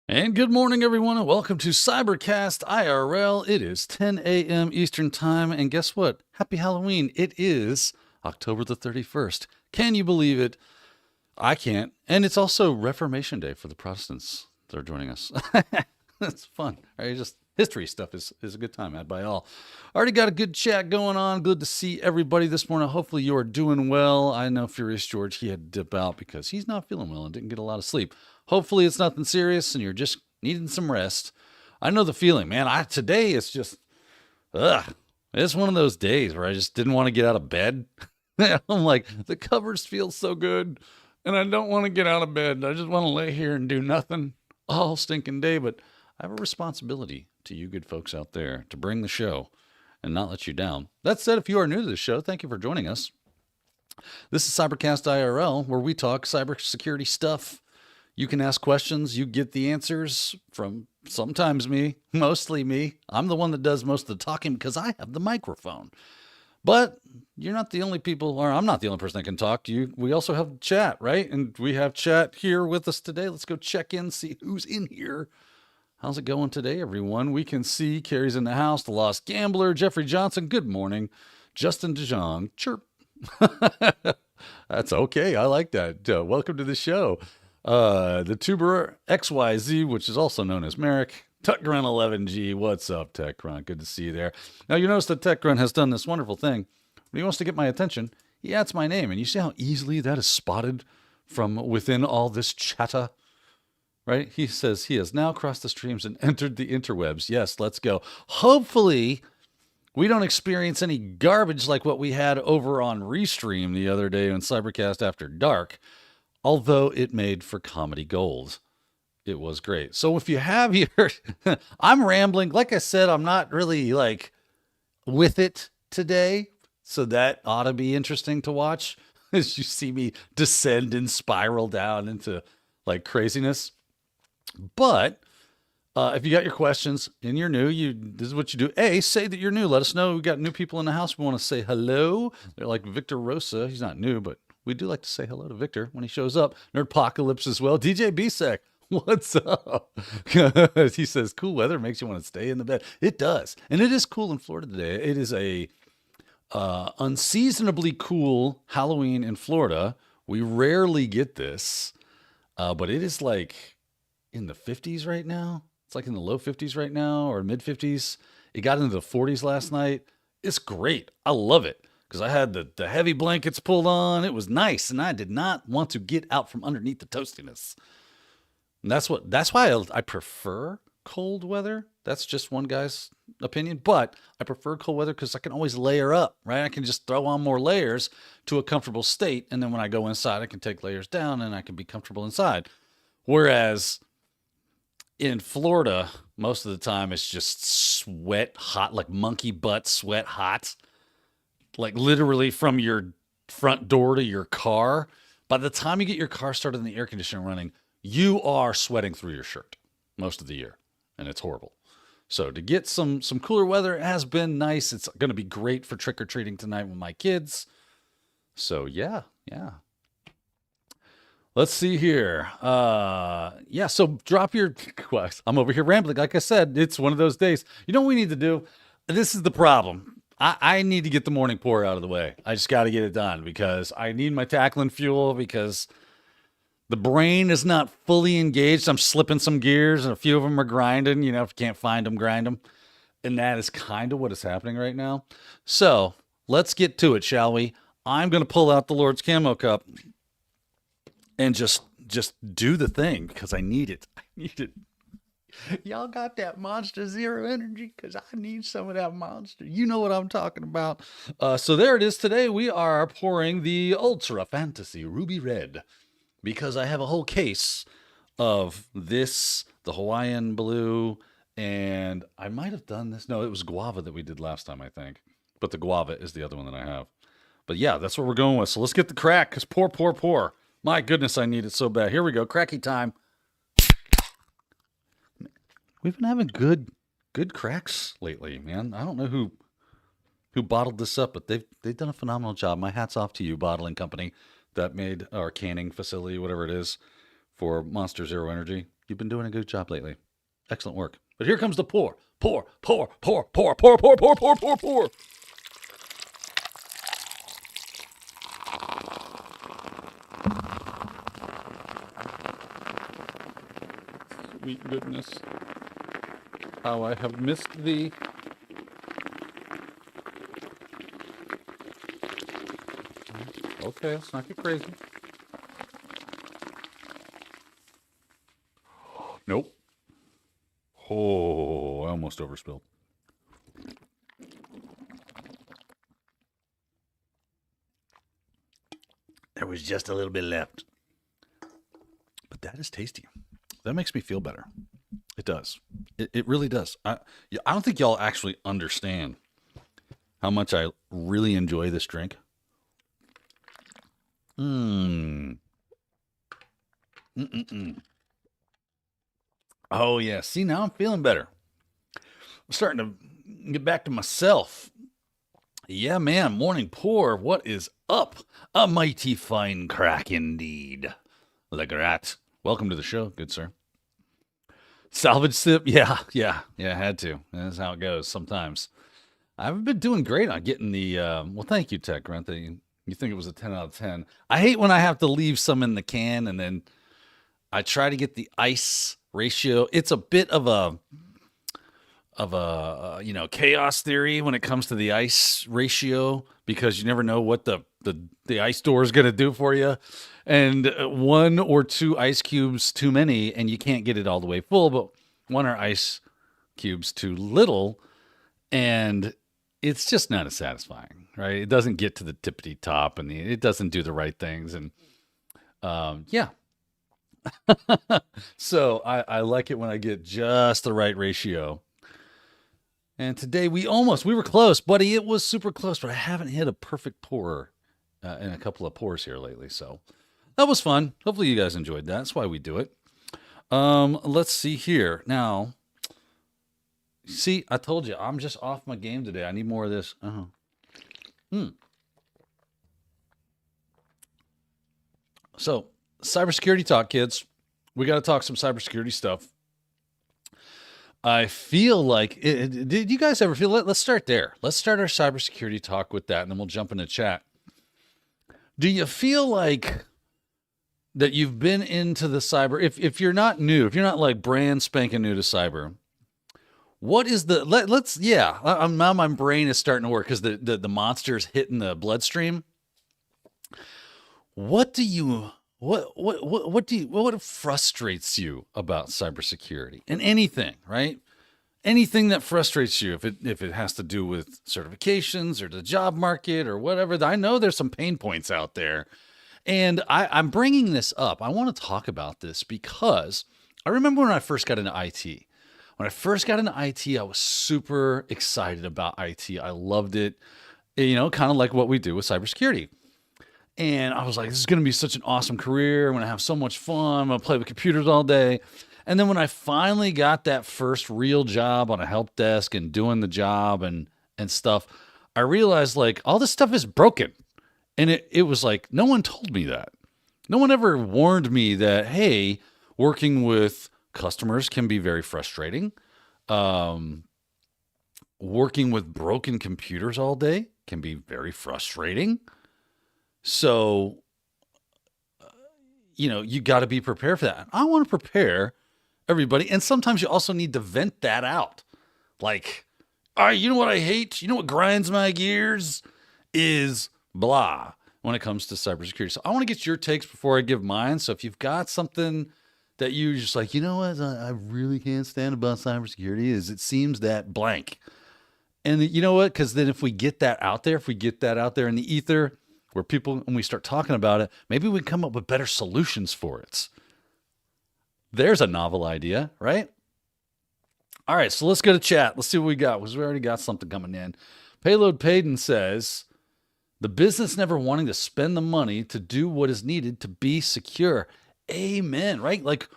And good morning, everyone, and welcome to CyberCast IRL. It is 10 a.m. Eastern Time, and guess what? Happy Halloween. It is October the 31st. Can you believe it? I can't. And it's also Reformation Day for the Protestants that are joining us. That's fun. Right? Just history stuff is a good time, had by all. Already got a good chat going on. Good to see everybody this morning. Hopefully you are doing well. I know Furious George, he had to dip out because he's not feeling well and didn't get a lot of sleep. Hopefully it's nothing serious and you're just needing some rest. I know the feeling, man. Today it's just, it's one of those days where I just didn't want to get out of bed. I'm like, the covers feel so good and I don't want to get out of bed. I just want to lay here and do nothing all stinking day. But I have a responsibility to you good folks out there to bring the show and not let you down. That said, if you are new to the show, thank you for joining us. This is CyberCast IRL, where we talk cybersecurity stuff. You can ask questions. You get the answers from sometimes me, mostly me. I'm the one that does most of the talking because I have the microphone. But you're not the only people, or I'm not the only person that can talk to you. We also have chat, right? And we have chat here with us today. Let's go check in, see who's in here. How's it going today, everyone? We can see Carrie's in the house, the Lost Gambler, Jeffrey Johnson, good morning. Justin DeJong, chirp. That's okay. I like that. Welcome to the show. The Tuber XYZ, which is also known as Merrick. TechGrunt 11G, what's up, TechGrunt? Good to see you there. Now, you notice that TechGrunt has done this wonderful thing. When he wants to get my attention, he adds my name. And you see how easily that is spotted from within all this chatter? Right? He says he has now crossed the streams and entered the interwebs. Yes, let's go. Hopefully, we don't experience any garbage like what we had over on Restream the other day on Cybercast After Dark. Although it made for comedy gold. It was great. So if you have your, I'm rambling. Like I said, I'm not really like with it today. So that ought to be interesting to watch as you see me descend and spiral down into like craziness. But if you got your questions and you're new, this is what you do. A, say that you're new. Let us know. We got new people in the house. We want to say hello. They're like Victor Rosa. He's not new, but we do like to say hello to Victor when he shows up. Nerdpocalypse as well. DJ BSEC, what's up? He says, cool weather makes you want to stay in the bed. It does. And it is cool in Florida today. It is a unseasonably cool Halloween in Florida. We rarely get this, but it is like in the 50s right now. It's like in the low 50s right now or mid 50s. It got into the 40s last night. It's great. I love it. Because I had the heavy blankets pulled on. It was nice, and I did not want to get out from underneath the toastiness. And that's why I prefer cold weather. That's just one guy's opinion, but I prefer cold weather because I can always layer up, right? I can just throw on more layers to a comfortable state, and then when I go inside, I can take layers down, and I can be comfortable inside. Whereas in Florida, most of the time, it's just sweat hot, like monkey butt sweat hot. Like literally from your front door to your car. By the time you get your car started and the air conditioner running, you are sweating through your shirt most of the year, and it's horrible. So to get some cooler weather has been nice. It's going to be great for trick-or-treating tonight with my kids. So yeah. Let's see here. So drop your quest. I'm over here rambling. Like I said, it's one of those days. You know what we need to do? This is the problem. I need to get the morning pour out of the way. I just got to get it done because I need my tackling fuel because the brain is not fully engaged. I'm slipping some gears and a few of them are grinding. You know, if you can't find them, grind them. And that is kind of what is happening right now. So let's get to it, shall we? I'm going to pull out the Lord's Camo Cup and just do the thing because I need it. Y'all got that Monster Zero energy? Because I need some of that Monster. You know what I'm talking about. So there it is. Today we are pouring the Ultra Fantasy Ruby Red because I have a whole case of this, the Hawaiian Blue, and I might have done this. No, it was Guava that we did last time, I think. But the Guava is the other one that I have. But yeah, that's what we're going with. So let's get the crack because pour. My goodness, I need it so bad. Here we go. Cracky time. We've been having good cracks lately, man. I don't know who bottled this up, but they've done a phenomenal job. My hat's off to you, bottling company that made our canning facility, whatever it is, for Monster Zero Energy. You've been doing a good job lately. Excellent work. But here comes the pour. Pour, pour, pour, pour, pour, pour, pour, pour, pour, pour. Sweet goodness. How I have missed thee. Okay, let's not get crazy. Nope. Oh, I almost overspilled. There was just a little bit left. But that is tasty. That makes me feel better. It does. It really does. I don't think y'all actually understand how much I really enjoy this drink. Mm. Mm-mm-mm. Oh, yeah. See, now I'm feeling better. I'm starting to get back to myself. Yeah, man. Morning pour. What is up? A mighty fine crack indeed. Legrat. Welcome to the show, good sir. Salvage sip? Yeah, had to. That's how it goes sometimes. I've been doing great on getting the, well, thank you, Tech Grunt. You think it was a 10 out of 10. I hate when I have to leave some in the can and then I try to get the ice ratio. It's a bit of a chaos theory when it comes to the ice ratio because you never know what the ice store is going to do for you. And 1 or 2 ice cubes too many and you can't get it all the way full, but 1 or ice cubes too little and it's just not as satisfying, right? It doesn't get to the tippity top and it doesn't do the right things. And yeah. So I like it when I get just the right ratio. And today we were close, buddy. It was super close, but I haven't hit a perfect pour in a couple of pours here lately. So that was fun. Hopefully you guys enjoyed that. That's why we do it. Let's see here. Now, see, I told you, I'm just off my game today. I need more of this. So, cybersecurity talk, kids. We got to talk some cybersecurity stuff. I feel like, did you guys ever feel, let's start there. Let's start our cybersecurity talk with that, and then we'll jump into chat. Do you feel like that you've been into the cyber, if you're not new, if you're not like brand spanking new to cyber, what is the, now my brain is starting to work because the monster's hitting the bloodstream. What frustrates you about cybersecurity and anything, right? Anything that frustrates you, if it has to do with certifications or the job market or whatever. I know there's some pain points out there. And I'm bringing this up. I want to talk about this because I remember when I first got into IT. When I first got into IT, I was super excited about IT. I loved it, kind of like what we do with cybersecurity. And I was like, this is going to be such an awesome career. I'm going to have so much fun. I'm going to play with computers all day. And then when I finally got that first real job on a help desk and doing the job and stuff, I realized like all this stuff is broken. And it was like, no one told me that. No one ever warned me that, hey, working with customers can be very frustrating. Working with broken computers all day can be very frustrating. So, you got to be prepared for that. I want to prepare everybody. And sometimes you also need to vent that out. Like, all right, you know what I hate? You know what grinds my gears is blah when it comes to cybersecurity. So I want to get your takes before I give mine. So if you've got something that you just like, you know what, I really can't stand about cybersecurity is it seems that blank. And you know what? Because then if we get that out there, in the ether where people, when we start talking about it, maybe we come up with better solutions for it. There's a novel idea, right? All right, so let's go to chat. Let's see what we got, because we already got something coming in. Payload Payden says, the business never wanting to spend the money to do what is needed to be secure. Amen, right? Like,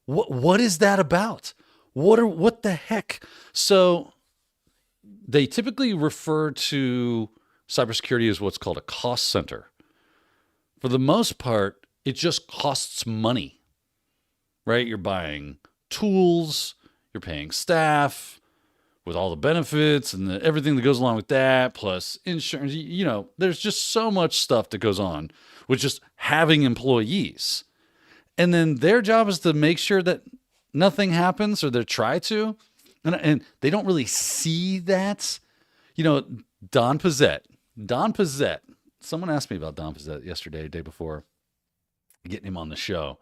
what is that about? What the heck? So they typically refer to cybersecurity as what's called a cost center. For the most part, it just costs money, right? You're buying tools, you're paying staff with all the benefits and everything that goes along with that, plus insurance. There's just so much stuff that goes on with just having employees. And then their job is to make sure that nothing happens, or they try to. And they don't really see that. Don Pizzette. Someone asked me about Don Pizzette yesterday, the day before, getting him on the show,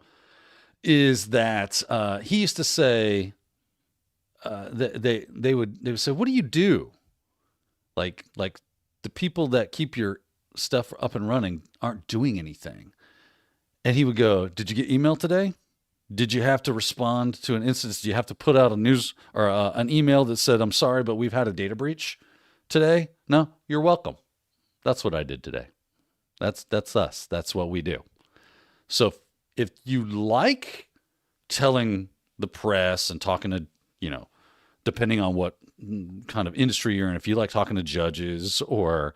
is that he used to say, they would say, what do you do? Like the people that keep your stuff up and running aren't doing anything. And he would go, did you get email today? Did you have to respond to an instance? Did you have to put out a news or an email that said, I'm sorry, but we've had a data breach today? No, you're welcome. That's what I did today. That's us. That's what we do. So if you like telling the press and talking to, depending on what kind of industry you're in, if you like talking to judges or,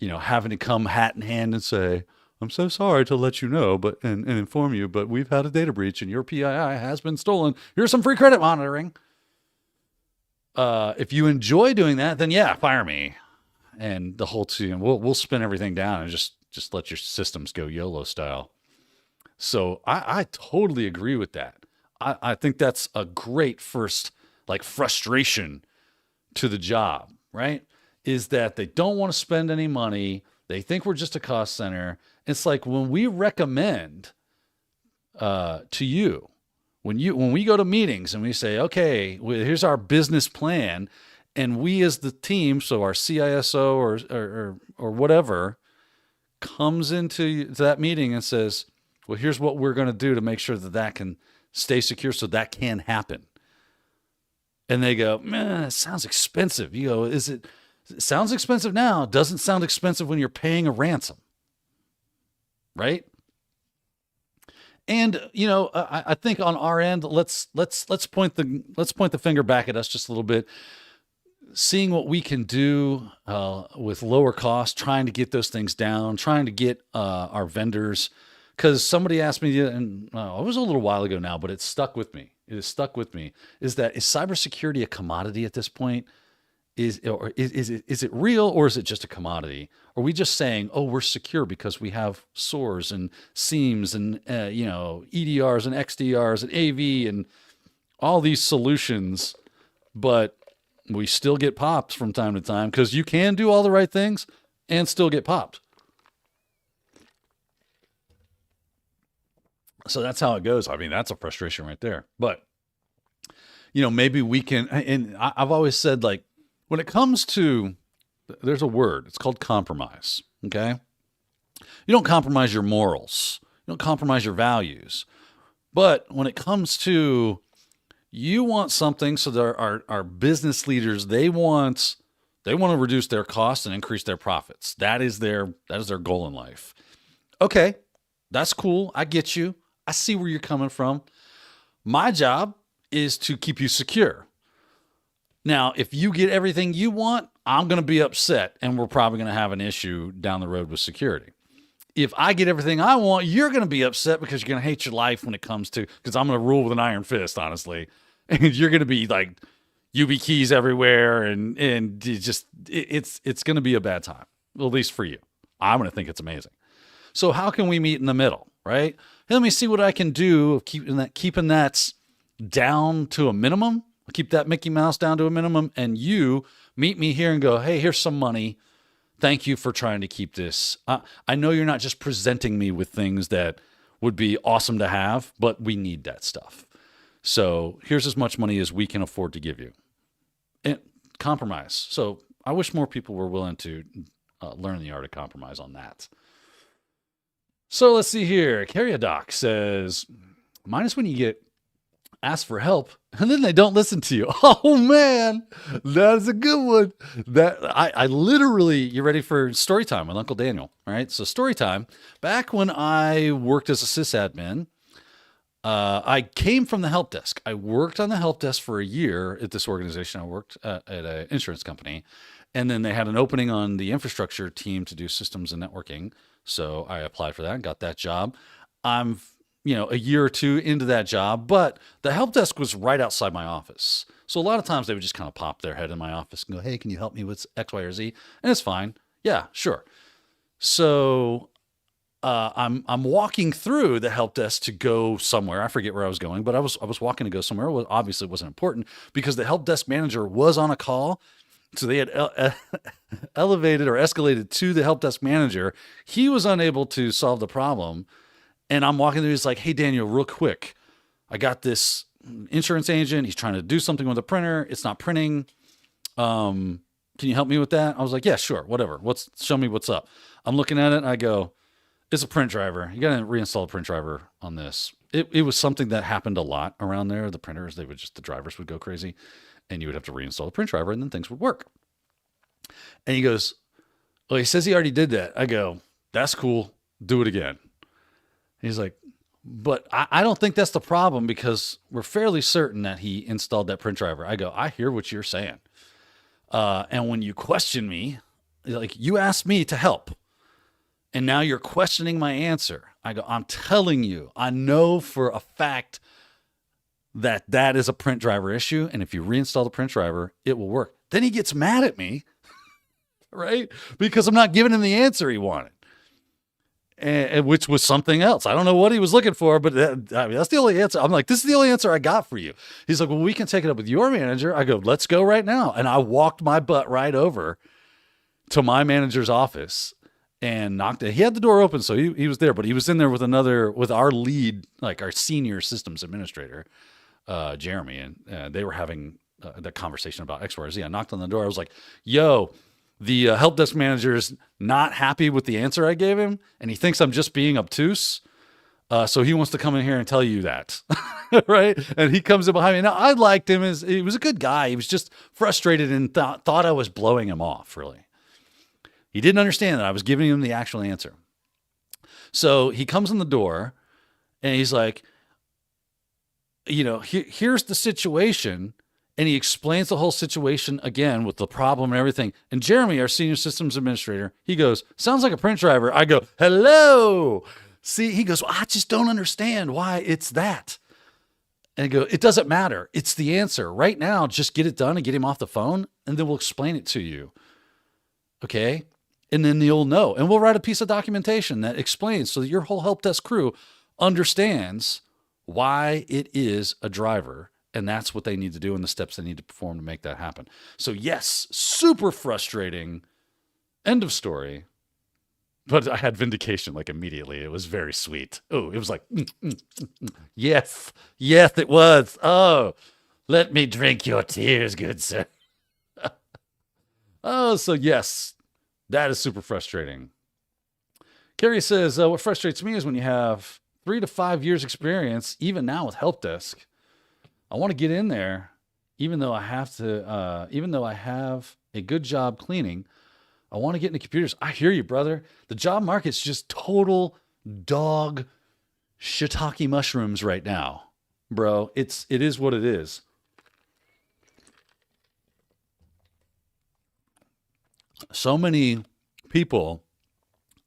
having to come hat in hand and say, I'm so sorry to let you know, and inform you, but we've had a data breach and your PII has been stolen. Here's some free credit monitoring. If you enjoy doing that, then yeah, fire me. And the whole team, we'll spin everything down and just let your systems go YOLO style. So I totally agree with that. I think that's a great first frustration to the job, right? Is that they don't want to spend any money. They think we're just a cost center. It's like when we recommend to you, when we go to meetings and we say, okay, here's our business plan, and we as the team, so our CISO or whatever, comes into that meeting and says, well, here's what we're going to do to make sure that can stay secure so that can happen. And they go, man, it sounds expensive. You go, it sounds expensive now. It doesn't sound expensive when you're paying a ransom. Right? And, I think on our end, let's point the finger back at us just a little bit, seeing what we can do with lower cost, trying to get those things down, trying to get our vendors. Because somebody asked me, and it was a little while ago now, but it stuck with me. It has stuck with me. Is cybersecurity a commodity at this point? Is it real, or is it just a commodity? Are we just saying, oh, we're secure because we have SOARs and SIEMs and EDRs and XDRs and AV and all these solutions, but we still get popped from time to time because you can do all the right things and still get popped. So that's how it goes. I mean, that's a frustration right there. But, maybe we can, and I've always said, when it comes to, there's a word, it's called compromise, okay? You don't compromise your morals. You don't compromise your values. But when it comes to, you want something, so there our business leaders, they want to reduce their costs and increase their profits. That is their goal in life. Okay, that's cool. I get you. I see where you're coming from. My job is to keep you secure. Now, if you get everything you want, I'm going to be upset, and we're probably going to have an issue down the road with security. If I get everything I want, you're going to be upset because you're going to hate your life when it comes to, because I'm going to rule with an iron fist, honestly. And you're going to be like UB keys everywhere, and it's going to be a bad time, at least for you. I'm going to think it's amazing. So how can we meet in the middle, right? Hey, let me see what I can do of keeping that down to a minimum. I'll keep that Mickey Mouse down to a minimum, and you meet me here and go, hey, here's some money. Thank you for trying to keep this. I know you're not just presenting me with things that would be awesome to have, but we need that stuff. So here's as much money as we can afford to give you. And compromise. So I wish more people were willing to learn the art of compromise on that. So let's see here. Carriodoc says, mine is when you get asked for help and then they don't listen to you. Oh man, that is a good one. That I literally, you ready for story time with Uncle Daniel? All right. So story time. Back when I worked as a sysadmin, I came from the help desk. I worked on the help desk for a year at this organization. I worked at an insurance company, and then they had an opening on the infrastructure team to do systems and networking. So I applied for that and got that job. I'm, a year or two into that job, but the help desk was right outside my office. So a lot of times they would just kind of pop their head in my office and go, "Hey, can you help me with X, Y, or Z?" And it's fine. Yeah, sure. So I'm walking through the help desk to go somewhere. I forget where I was going, but I was walking to go somewhere. Well, obviously, it wasn't important because the help desk manager was on a call. So they had elevated or escalated to the help desk manager. He was unable to solve the problem. And I'm walking through. He's like, "Hey, Daniel, real quick. I got this insurance agent. He's trying to do something with the printer. It's not printing. Can you help me with that?" I was like, "Yeah, sure. Whatever. Show me what's up." I'm looking at it and I go, "It's a print driver. You got to reinstall a print driver on this." It was something that happened a lot around there. The printers, the drivers would go crazy and you would have to reinstall the print driver and then things would work. And he goes, "Well, he says he already did that." I go, "That's cool. Do it again." He's like, "But I don't think that's the problem because we're fairly certain that he installed that print driver." I go, "I hear what you're saying. And when you question me, like you asked me to help and now you're questioning my answer." I go, "I'm telling you, I know for a fact that is a print driver issue. And if you reinstall the print driver, it will work." Then he gets mad at me, right? Because I'm not giving him the answer he wanted. And which was something else. I don't know what he was looking for, but that's the only answer. I'm like, "This is the only answer I got for you." He's like, "Well, we can take it up with your manager." I go, "Let's go right now." And I walked my butt right over to my manager's office and knocked it. He had the door open, so he was there, but he was in there with our lead, like our senior systems administrator, Jeremy, and they were having the conversation about X, Y, or Z. I knocked on the door. I was like, "Yo, the help desk manager is not happy with the answer I gave him, and he thinks I'm just being obtuse. So he wants to come in here and tell you that." Right? And he comes in behind me. Now, I liked him. He was a good guy. He was just frustrated and thought I was blowing him off, really. He didn't understand that I was giving him the actual answer. So he comes in the door, and he's like, "Here's the situation." And he explains the whole situation again with the problem and everything. And Jeremy, our senior systems administrator, he goes, "Sounds like a print driver." I go, "Hello." See, he goes, "Well, I just don't understand why it's that." And I go, "It doesn't matter. It's the answer. Right now, just get it done and get him off the phone, and then we'll explain it to you. Okay? And then you'll know. And we'll write a piece of documentation that explains so that your whole help desk crew understands why it is a driver. And that's what they need to do and the steps they need to perform to make that happen." So yes, super frustrating. End of story. But I had vindication like immediately. It was very sweet. Oh, it was like, yes, it was. "Oh, let me drink your tears, good sir." Oh, so yes, that is super frustrating. Carrie says, "What frustrates me is when you have 3 to 5 years experience, even now with help desk. I want to get in there, even though I have a good job cleaning. I want to get into computers." I hear you, brother. The job market's just total dog shiitake mushrooms right now, bro. It is what it is. So many people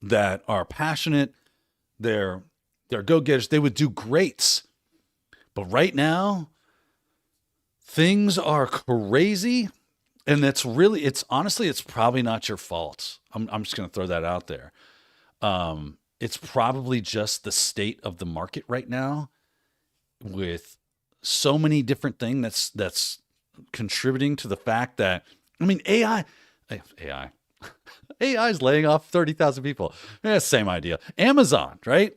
that are passionate, they're go-getters, they would do greats. But right now, things are crazy, and it's honestly, it's probably not your fault. I'm just going to throw that out there. It's probably just the state of the market right now with so many different things that's contributing to the fact that, I mean, AI is laying off 30,000 people. Yeah, same idea. Amazon, right?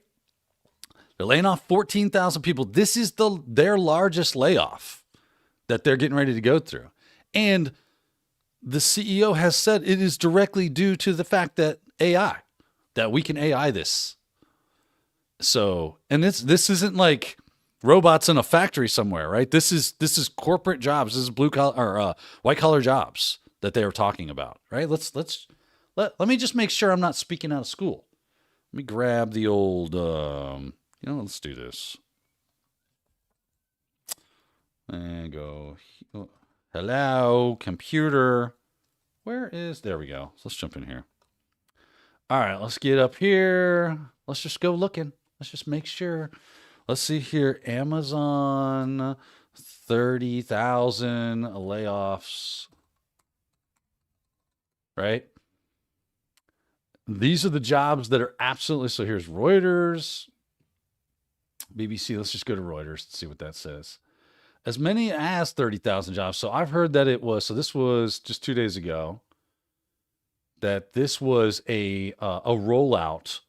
They're laying off 14,000 people. This is their largest layoff that they're getting ready to go through. And the CEO has said it is directly due to the fact that we can AI this. So, and this isn't like robots in a factory somewhere, right? This is corporate jobs. This is blue collar or white collar jobs that they were talking about, right? Let me just make sure I'm not speaking out of school. Let me grab the old, let's do this. And go, hello, computer. There we go. So let's jump in here. All right, let's get up here. Let's just go looking. Let's just make sure Let's see here. Amazon, 30,000 layoffs, right? These are the jobs that are absolutely, so here's Reuters, BBC. Let's just go to Reuters and see what that says. As many as 30,000 jobs. So I've heard that it was, so this was just 2 days ago, that this was a rollout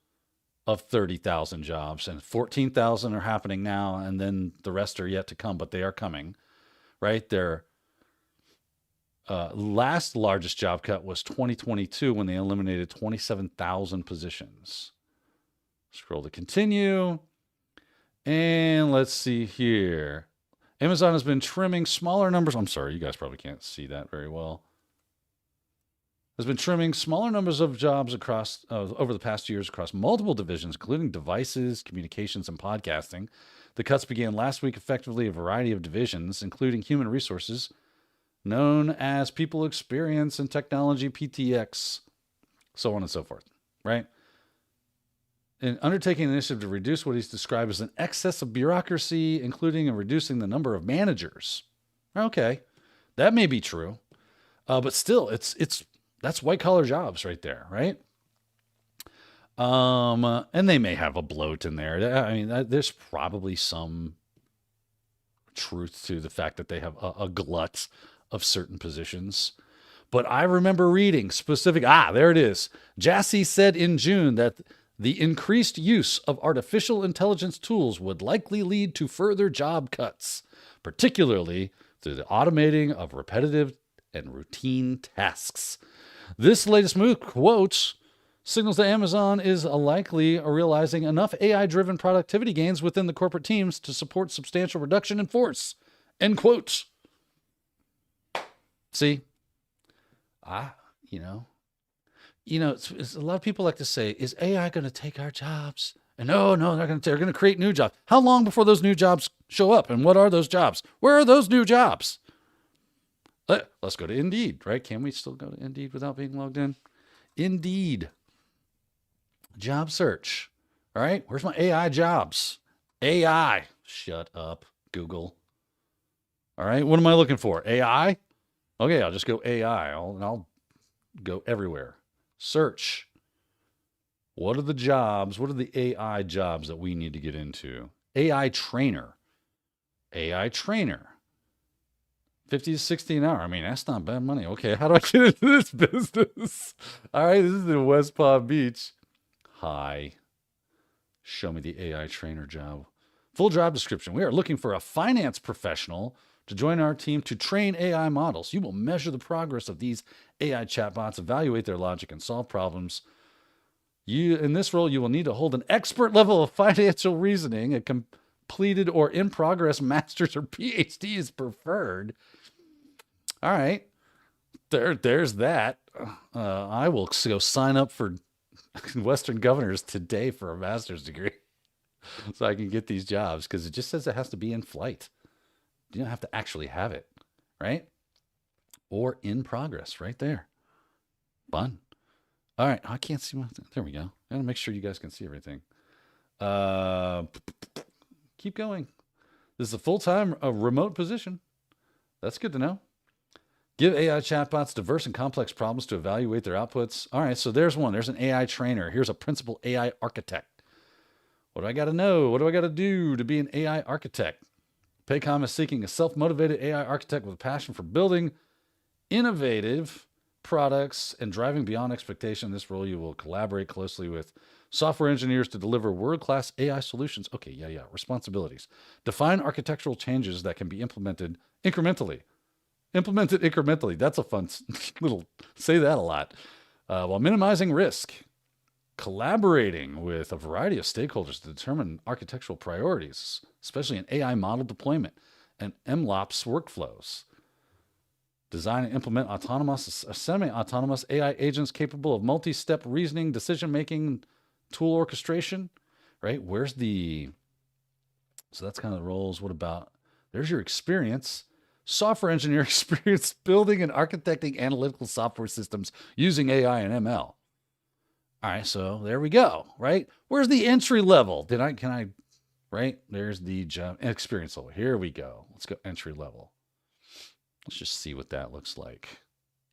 of 30,000 jobs, and 14,000 are happening now, and then the rest are yet to come, but they are coming, right? Their last largest job cut was 2022 when they eliminated 27,000 positions. Scroll to continue. And let's see here. Amazon has been trimming smaller numbers. I'm sorry, you guys probably can't see that very well. Has been trimming smaller numbers of jobs across over the past years across multiple divisions, including devices, communications, and podcasting. The cuts began last week, effectively a variety of divisions, including human resources, known as people experience and technology, PTX, so on and so forth, right? In undertaking an initiative to reduce what he's described as an excess of bureaucracy, including in reducing the number of managers. Okay, that may be true, but still, that's white collar jobs right there, right? And they may have a bloat in there. I mean, there's probably some truth to the fact that they have a glut of certain positions. But I remember reading specific, there it is. Jassy said in June that the increased use of artificial intelligence tools would likely lead to further job cuts, particularly through the automating of repetitive and routine tasks. This latest move, quote, signals that Amazon is likely realizing enough AI-driven productivity gains within the corporate teams to support substantial reduction in force, end quote. See, it's a lot of people like to say, is AI going to take our jobs? And no, they're going to create new jobs. How long before those new jobs show up? And what are those jobs? Where are those new jobs? Let's go to Indeed, right? Can we still go to Indeed without being logged in? Indeed. Job search. All right. Where's my AI jobs? AI. Shut up, Google. All right. What am I looking for? AI? Okay, I'll just go AI. I'll go everywhere. Search. What are the jobs? What are the AI jobs that we need to get into? AI trainer. AI trainer. 50 to 60 an hour. I mean, that's not bad money. Okay, how do I get into this business? All right, this is in West Palm Beach. Hi. Show me the AI trainer job. Full job description. We are looking for a finance professional to join our team to train AI models. You will measure the progress of these AI chatbots, evaluate their logic, and solve problems. In this role, you will need to hold an expert level of financial reasoning. A completed or in progress master's or PhD is preferred. All right. There's that. I will go sign up for Western Governors today for a master's degree so I can get these jobs, because it just says it has to be in flight. You don't have to actually have it, right? Or in progress right there. Fun. All right. I can't see there we go. I gotta make sure you guys can see everything. Keep going. This is a full-time remote position. That's good to know. Give AI chatbots diverse and complex problems to evaluate their outputs. All right, so there's one. There's an AI trainer. Here's a principal AI architect. What do I got to know? What do I got to do to be an AI architect? Paycom is seeking a self-motivated AI architect with a passion for building innovative products and driving beyond expectation. In this role, you will collaborate closely with software engineers to deliver world-class AI solutions. Okay, yeah. Responsibilities. Define architectural changes that can be implemented incrementally. That's a fun little, say that a lot. While minimizing risk. Collaborating with a variety of stakeholders to determine architectural priorities, especially in AI model deployment and MLOps workflows. Design and implement autonomous, semi-autonomous AI agents capable of multi-step reasoning, decision-making, tool orchestration, right? So that's kind of the roles. What about, there's your experience. Software engineer experience building and architecting analytical software systems using AI and ML. All right, so there we go, right? Where's the entry level? Can I right? There's the job experience level. Here we go. Let's go entry level. Let's just see what that looks like.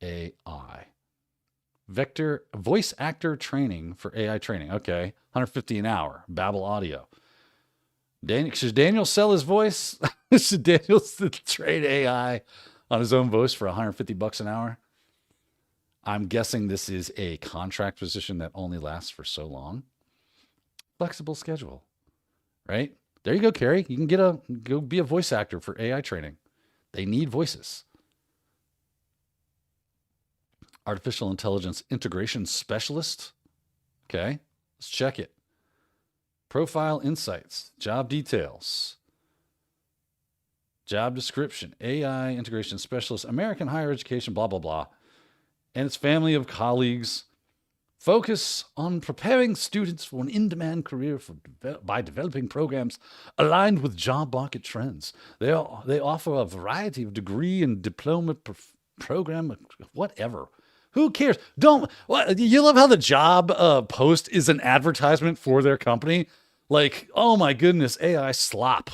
AI. Vector voice actor training for AI training. Okay. $150 an hour. Babel audio. Should Daniel sell his voice? Should Daniel trade AI on his own voice for $150 an hour? I'm guessing this is a contract position that only lasts for so long. Flexible schedule, right? There you go, Carrie. You can go be a voice actor for AI training. They need voices. Artificial intelligence integration specialist. Okay, let's check it. Profile insights, job details, job description, AI integration specialist, American higher education, blah, blah, blah, and its family of colleagues. Focus on preparing students for an in-demand career by developing programs aligned with job market trends. They offer a variety of degree and diploma program, whatever. Who cares? You love how the job post is an advertisement for their company? Like, oh my goodness, AI slop.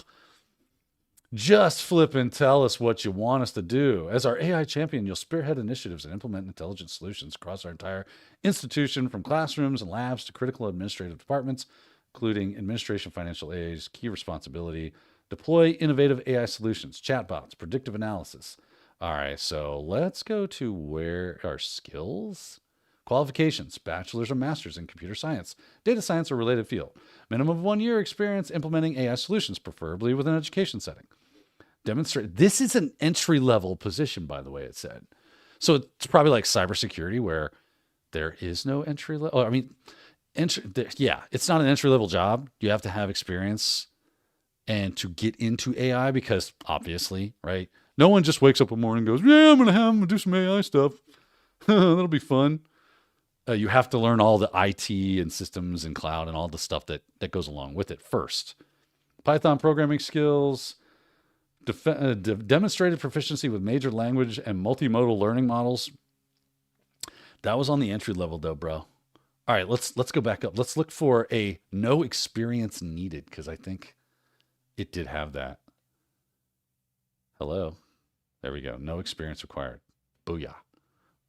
Just flip and tell us what you want us to do. As our AI champion, you'll spearhead initiatives and implement intelligent solutions across our entire institution, from classrooms and labs to critical administrative departments, including administration, financial aids, key responsibility. Deploy innovative AI solutions, chatbots, predictive analysis. All right, so let's go to where our skills. Qualifications, bachelor's or master's in computer science, data science, or related field. Minimum of 1 year experience implementing AI solutions, preferably with an education setting. Demonstrate. This is an entry-level position, by the way, it said. So it's probably like cybersecurity, where there is no entry level. I mean, it's not an entry-level job. You have to have experience and to get into AI, because obviously, right? No one just wakes up one morning and goes, yeah, I'm going to do some AI stuff. That'll be fun. You have to learn all the IT and systems and cloud and all the stuff that goes along with it first. Python programming skills, demonstrated proficiency with major language and multimodal learning models. That was on the entry level though, bro. All right, let's go back up. Let's look for a no experience needed, because I think it did have that. Hello. There we go. No experience required. Booyah.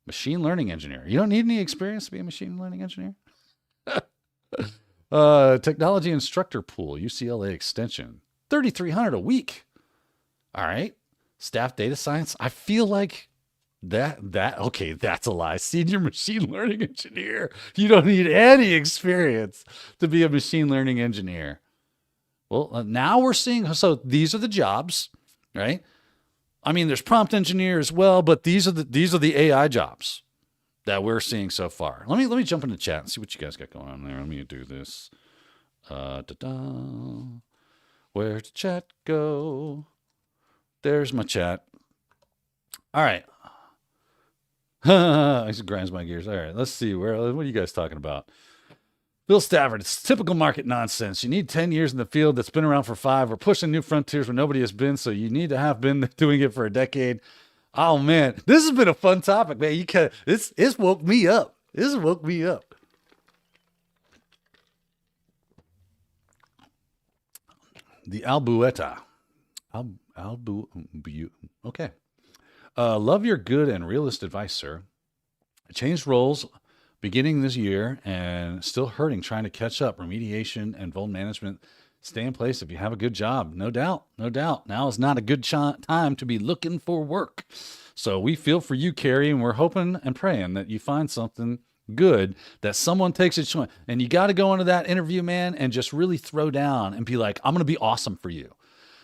Machine learning engineer. You don't need any experience to be a machine learning engineer. Technology instructor pool, UCLA extension, $3,300 a week. All right. Staff data science. I feel like okay, that's a lie. Senior machine learning engineer. You don't need any experience to be a machine learning engineer. Well, now we're seeing, so these are the jobs, right? I mean, there's prompt engineer as well, but these are the AI jobs that we're seeing so far. Let me jump into chat and see what you guys got going on there. Let me do this. Where did chat go? There's my chat. All right. It grinds my gears. All right, let's see. What are you guys talking about? Bill Stafford, it's typical market nonsense. You need 10 years in the field that's been around for 5. We're pushing new frontiers where nobody has been, so you need to have been doing it for a decade. Oh, man. This has been a fun topic, man. It's woke me up. This woke me up. The Albueta. Okay. Love your good and realist advice, sir. I changed roles beginning this year and still hurting, trying to catch up. Remediation and vuln management. Stay in place if you have a good job. No doubt. Now is not a good time to be looking for work. So we feel for you, Carrie, and we're hoping and praying that you find something good, that someone takes a choice. And you got to go into that interview, man, and just really throw down and be like, I'm going to be awesome for you.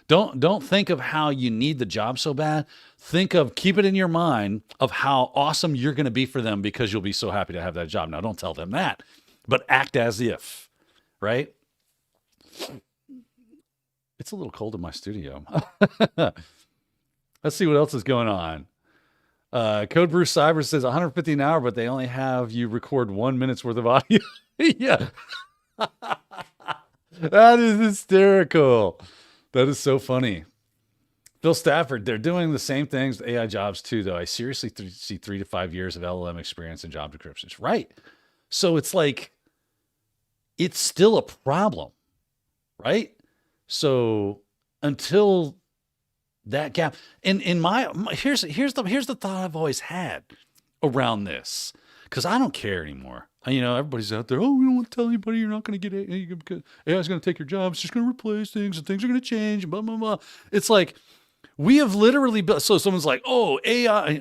Don't think of how you need the job so bad. Keep it in your mind of how awesome you're going to be for them, because you'll be so happy to have that job. Now, don't tell them that, but act as if, right? It's a little cold in my studio. Let's see what else is going on. Code Bruce Cyber says $150 an hour, but they only have you record 1 minute's worth of audio. Yeah. That is hysterical. That is so funny. Bill Stafford, they're doing the same things with AI jobs too, though. I seriously see 3 to 5 years of LLM experience in job descriptions. Right. So it's like, it's still a problem, right? So until that gap, and in here's the thought I've always had around this, because I don't care anymore. Everybody's out there. Oh, we don't want to tell anybody you're not going to get AI's going to take your job. It's just going to replace things, and things are going to change. And blah blah blah. It's like we have literally built. So someone's like, "Oh, AI."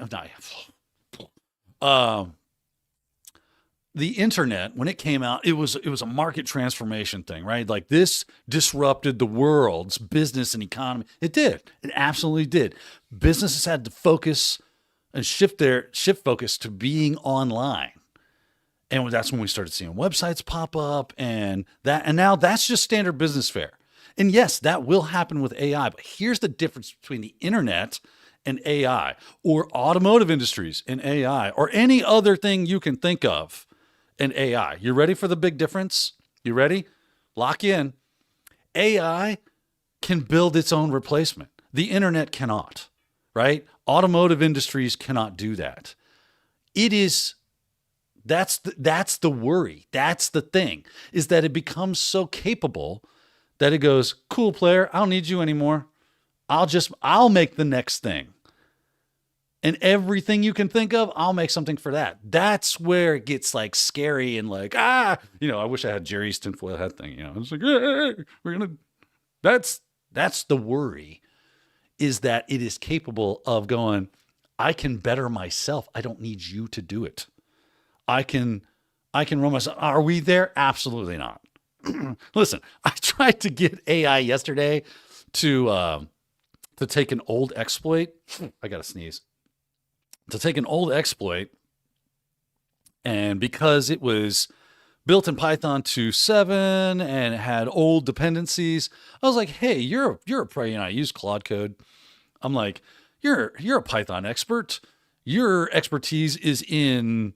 The internet, when it came out, it was a market transformation thing, right? Like this disrupted the world's business and economy. It did. It absolutely did. Businesses had to focus and shift focus to being online. And that's when we started seeing websites pop up and now that's just standard business fare. And yes, that will happen with AI, but here's the difference between the internet and AI, or automotive industries and AI, or any other thing you can think of and AI. You ready for the big difference? You ready? Lock in. AI can build its own replacement. The internet cannot, right? Automotive industries cannot do that. That's the worry. That's the thing, is that it becomes so capable that it goes, cool player, I don't need you anymore. I'll make the next thing. And everything you can think of, I'll make something for that. That's where it gets like scary and like, I wish I had Jerry's tinfoil hat thing. It's like, that's the worry, is that it is capable of going, I can better myself. I don't need you to do it. I can run myself. Are we there? Absolutely not. Listen, I tried to get AI yesterday to take an old exploit. I got to sneeze. To take an old exploit, and because it was built in Python 2.7 and it had old dependencies, I was like, "Hey, you're a pro." I use Claude Code. I'm like, "You're a Python expert. Your expertise is in,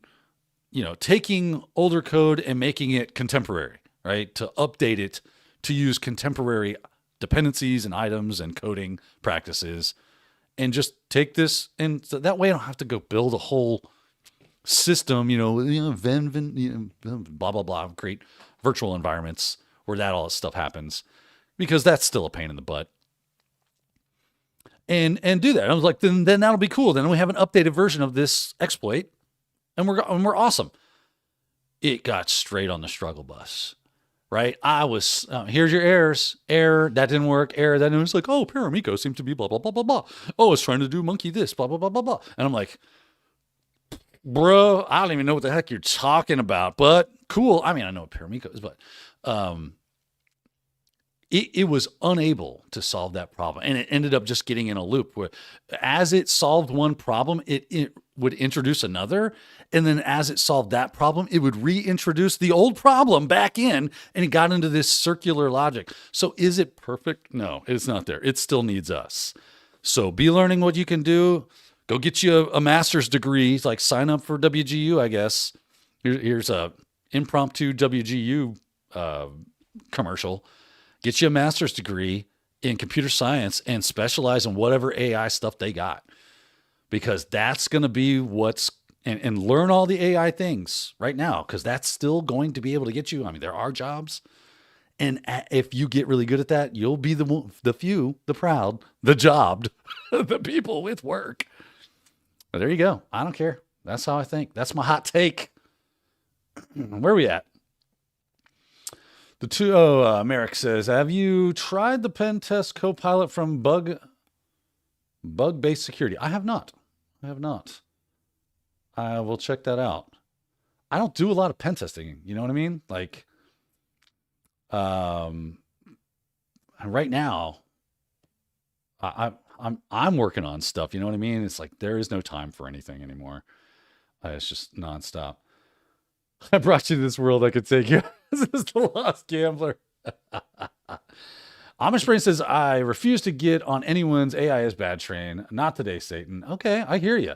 taking older code and making it contemporary, right? To update it to use contemporary dependencies and items and coding practices." And just take this, and so that way I don't have to go build a whole system, blah, blah, blah, create virtual environments where all this stuff happens, because that's still a pain in the butt. And do that. I was like, then that'll be cool. Then we have an updated version of this exploit, and we're awesome. It got straight on the struggle bus. Right? I was, here's your errors. Error, that didn't work. Error, that didn't work. It's like, oh, Paramico seemed to be blah, blah, blah, blah, blah. Oh, it's trying to do monkey this, blah, blah, blah, blah, blah. And I'm like, bro, I don't even know what the heck you're talking about, but cool. I mean, I know what Paramico is, but it was unable to solve that problem. And it ended up just getting in a loop where as it solved one problem, it would introduce another. And then as it solved that problem, it would reintroduce the old problem back in, and it got into this circular logic. So is it perfect? No, it's not there. It still needs us. So be learning what you can do. Go get you a master's degree, like sign up for WGU, I guess. Here's a impromptu WGU commercial. Get you a master's degree in computer science and specialize in whatever AI stuff they got, because that's going to be and learn all the AI things right now, because that's still going to be able to get you. I mean, there are jobs. And if you get really good at that, you'll be the few, the proud, the jobbed, the people with work. But there you go. I don't care. That's how I think. That's my hot take. Where are we at? Merrick says, have you tried the pen test copilot from bug-based security? I have not. I will check that out. I don't do a lot of pen testing. You know what I mean? Like, right now, I'm working on stuff. You know what I mean? It's like there is no time for anything anymore. It's just nonstop. I brought you to this world I could take you. This is the Lost Gambler. Amish Brain says, I refuse to get on anyone's AI is bad train. Not today, Satan. Okay, I hear you.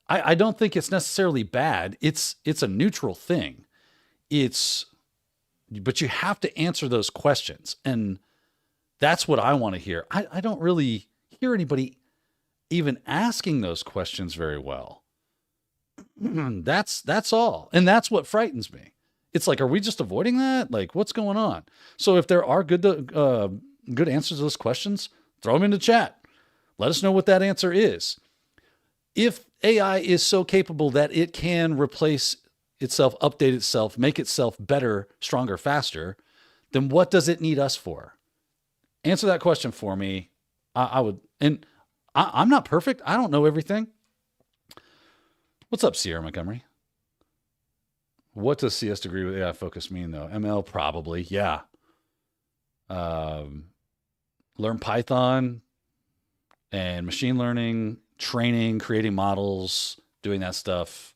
I don't think it's necessarily bad. It's a neutral thing. But you have to answer those questions. And that's what I want to hear. I don't really hear anybody even asking those questions very well. That's all. And that's what frightens me. It's like, are we just avoiding that? Like, what's going on? So if there are good good answers to those questions, throw them into chat. Let us know what that answer is. If AI is so capable that it can replace itself, update itself, make itself better, stronger, faster, then what does it need us for? Answer that question for me. I would, and I'm not perfect. I don't know everything. What's up, Sierra Montgomery? What does CS degree with AI focus mean, though? ML, probably. Yeah. Learn Python and machine learning, training, creating models, doing that stuff.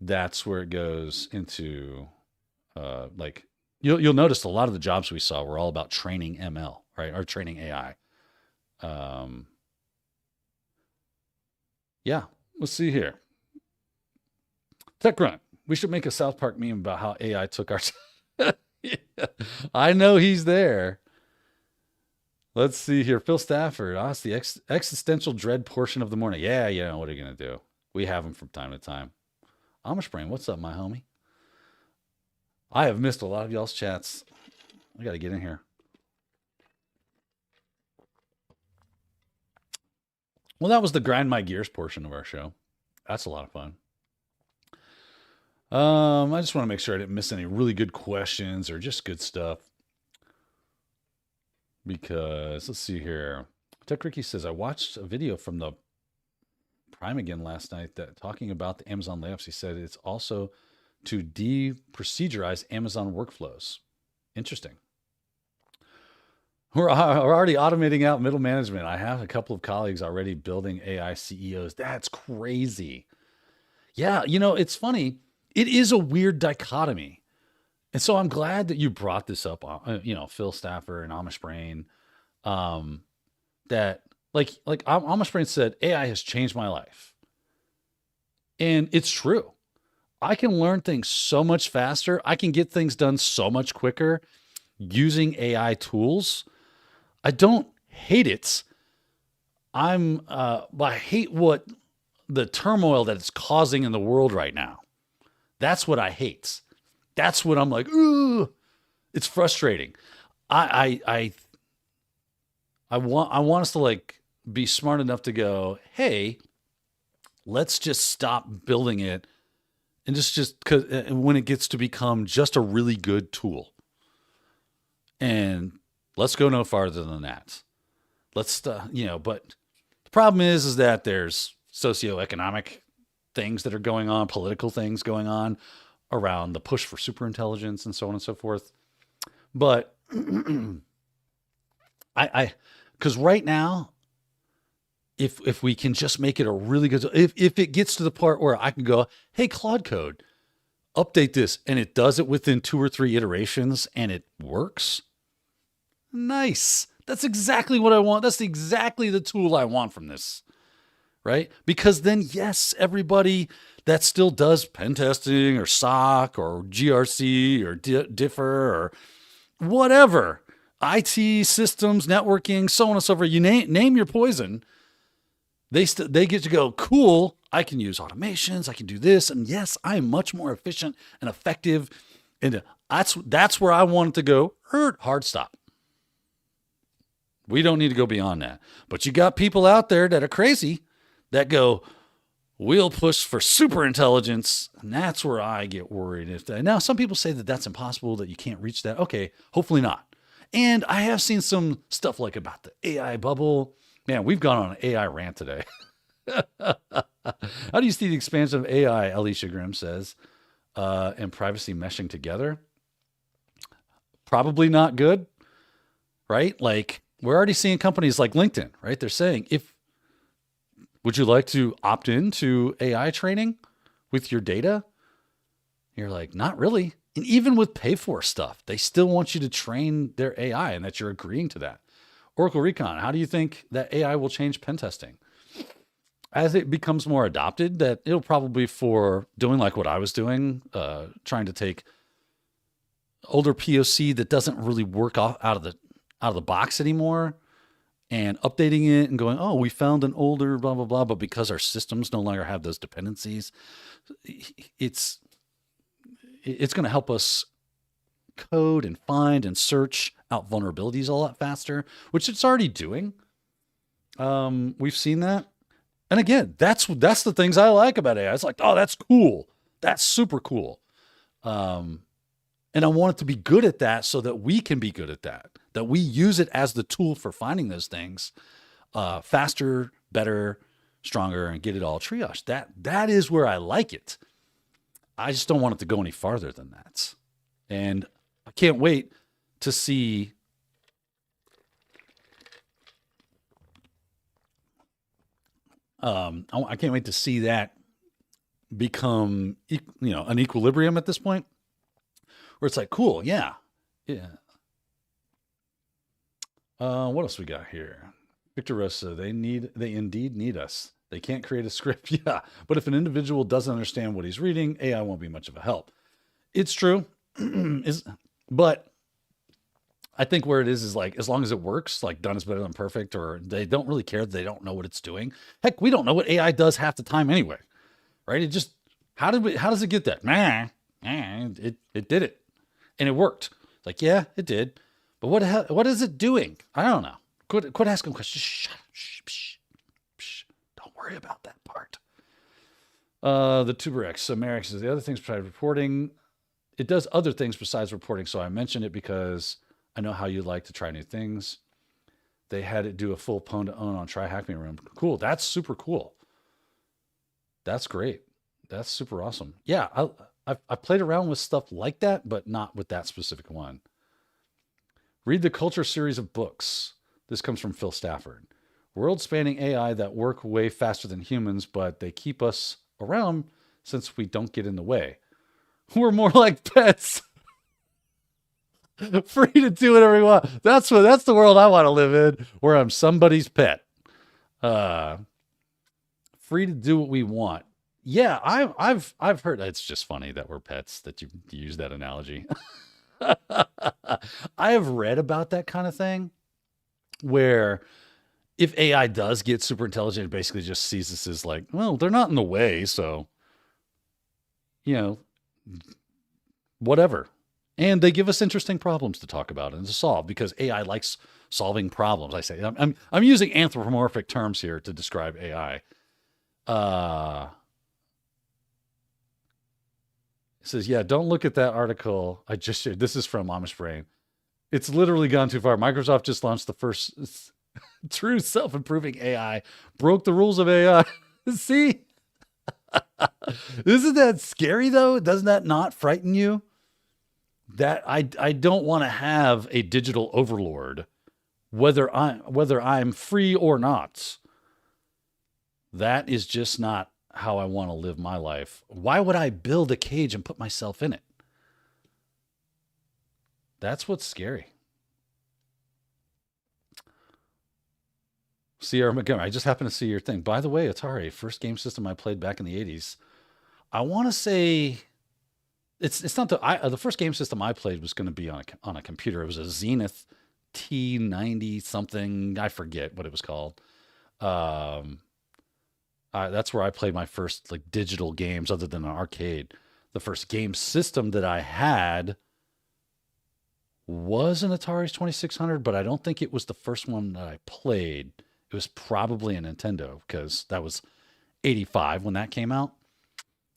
That's where it goes into, like, you'll notice a lot of the jobs we saw were all about training ML, right? Or training AI. Yeah. Let's see here. Tech Grunt. We should make a South Park meme about how AI took our... Yeah, I know he's there. Let's see here. Phil Stafford. It's the existential dread portion of the morning. Yeah, what are you going to do? We have them from time to time. Amish Brain, what's up, my homie? I have missed a lot of y'all's chats. I got to get in here. Well, that was the grind my gears portion of our show. That's a lot of fun. I just want to make sure I didn't miss any really good questions or just good stuff. Because let's see here. Tech Ricky says, I watched a video from the Prime again last night that talking about the Amazon layoffs. He said it's also to de-procedurize Amazon workflows. Interesting. We're already automating out middle management. I have a couple of colleagues already building AI CEOs. That's crazy. Yeah, it's funny. It is a weird dichotomy. And so I'm glad that you brought this up, Phil Stafford and Amish Brain, that like Amish Brain said, AI has changed my life. And it's true. I can learn things so much faster. I can get things done so much quicker using AI tools. I don't hate it. I hate what the turmoil that it's causing in the world right now. That's what I hate. That's what I'm like, ooh, it's frustrating. I want us to like be smart enough to go, hey, let's just stop building it and just cause when it gets to become just a really good tool. And let's go no farther than that. But the problem is that there's socioeconomic things that are going on, political things going on around the push for superintelligence and so on and so forth. But because right now, if we can just make it a really good, if it gets to the part where I can go, hey, Claude Code, update this, and it does it within 2 or 3 iterations and it works. Nice. That's exactly what I want. That's exactly the tool I want from this. Right? Because then, yes, everybody that still does pen testing or SOC or GRC or Differ or whatever, IT systems, networking, so on and so forth, you name your poison, they get to go, cool, I can use automations, I can do this, and yes, I am much more efficient and effective, and that's where I want it to go. Hard stop. We don't need to go beyond that. But you got people out there that are crazy that go, we'll push for super intelligence. And that's where I get worried. Now, some people say that that's impossible, that you can't reach that. Okay, hopefully not. And I have seen some stuff like about the AI bubble. Man, we've gone on an AI rant today. How do you see the expansion of AI, Alicia Grimm says, and privacy meshing together? Probably not good, right? Like, we're already seeing companies like LinkedIn, right? They're saying, would you like to opt into AI training with your data? You're like, not really. And even with pay for stuff, they still want you to train their AI and that you're agreeing to that. Oracle Recon, how do you think that AI will change pen testing? As it becomes more adopted, that it'll probably for doing like what I was doing, trying to take older POC that doesn't really work out of the box anymore, and updating it and going, oh, we found an older blah, blah, blah. But because our systems no longer have those dependencies, it's going to help us code and find and search out vulnerabilities a lot faster, which it's already doing. We've seen that. And again, that's the things I like about AI. It's like, oh, that's cool. That's super cool. And I want it to be good at that so that we can be good at that we use it as the tool for finding those things faster, better, stronger, and get it all triaged. That is where I like it. I just don't want it to go any farther than that. And I can't wait to see I can't wait to see that become, an equilibrium at this point where it's like, cool. Yeah. What else we got here? Victor Rosa, they indeed need us. They can't create a script. Yeah. But if an individual doesn't understand what he's reading, AI won't be much of a help. It's true. But I think where it is like, as long as it works, like done is better than perfect, or they don't really care. They don't know what it's doing. Heck, we don't know what AI does half the time anyway, right? It just, how does it get that? It did it and it worked. It's like, yeah, it did. But what is it doing? I don't know. Quit asking questions. Shh. Don't worry about that part. The TuberX. So Merrick says the other things besides reporting, it does other things besides reporting. So I mentioned it because I know how you like to try new things. They had it do a full pwn to own on Try Hack Me Room. Cool. That's super cool. That's great. That's super awesome. Yeah, I played around with stuff like that, but not with that specific one. Read the Culture series of books. This comes from Phil Stafford. World-spanning AI that work way faster than humans, but they keep us around since we don't get in the way. We're more like pets. Free to do whatever you want. That's the world I want to live in, where I'm somebody's pet. Free to do what we want. Yeah, I've heard. It's just funny that we're pets, that you use that analogy. I have read about that kind of thing, where if AI does get super intelligent, it basically just sees us as like, well, they're not in the way, so whatever. And they give us interesting problems to talk about and to solve, because AI likes solving problems. I say I'm using anthropomorphic terms here to describe AI. It says, yeah, don't look at that article I just shared. This is from Amish Brain. It's literally gone too far. Microsoft just launched the first true self-improving AI, broke the rules of AI. See? Isn't that scary though? Doesn't that not frighten you? That I don't want to have a digital overlord, whether I'm free or not. That is just not how I want to live my life. Why would I build a cage and put myself in it? That's what's scary. Sierra Montgomery, I just happened to see your thing. By the way, Atari, first game system I played back in the 80s. I want to say it's not the first game system I played was going to be on a computer. It was a Zenith T90 something. I forget what it was called. That's where I played my first like digital games other than an arcade. The first game system that I had was an Atari 2600, but I don't think it was the first one that I played. It was probably a Nintendo, because that was 85 when that came out.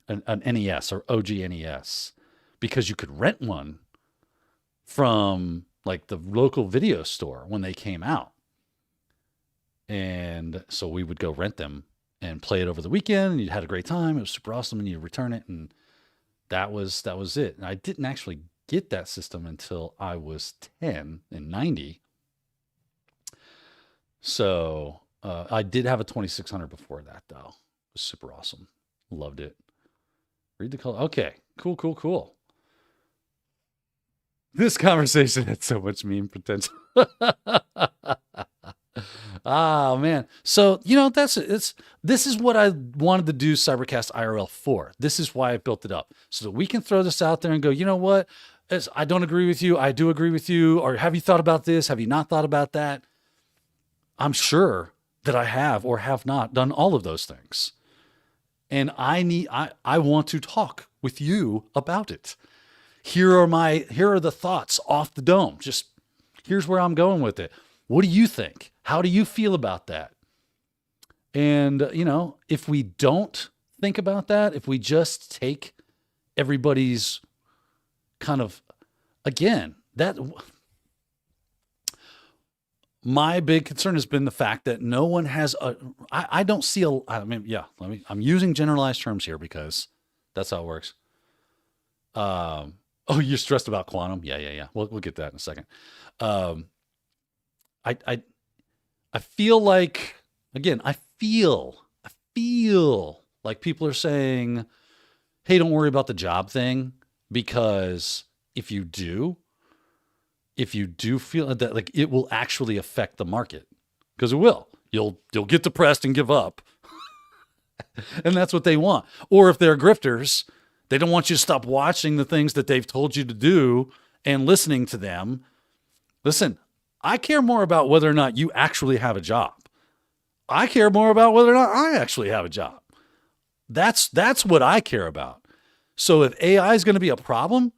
An NES or OG NES, because you could rent one from like the local video store when they came out. And so we would go rent them and play it over the weekend, and you had a great time. It was super awesome, and you return it, and that was it. And I didn't actually get that system until I was 10 in 90. So I did have a 2600 before that, though. It was super awesome. Loved it. Read the color. Okay, cool. This conversation had so much meme potential. Ah, man. So, this is what I wanted to do CyberCast IRL for. This is why I built it up, so that we can throw this out there and go, you know what? I don't agree with you. I do agree with you. Or have you thought about this? Have you not thought about that? I'm sure that I have or have not done all of those things. And I want to talk with you about it. Here are the thoughts off the dome. Just Here's where I'm going with it. What do you think? How do you feel about that? And, if we don't think about that, if we just take everybody's kind of, again, that my big concern has been the fact that no one has I don't see I'm using generalized terms here because that's how it works. Oh, you're stressed about quantum? Yeah. We'll get that in a second. I feel like, again, I feel like people are saying, hey, don't worry about the job thing, because if you do feel that, like, it will actually affect the market, because it will. You'll get depressed and give up. And that's what they want. Or if they're grifters, they don't want you to stop watching the things that they've told you to do and listening to them. Listen, I care more about whether or not you actually have a job. I care more about whether or not I actually have a job. That's what I care about. So if AI is going to be a problem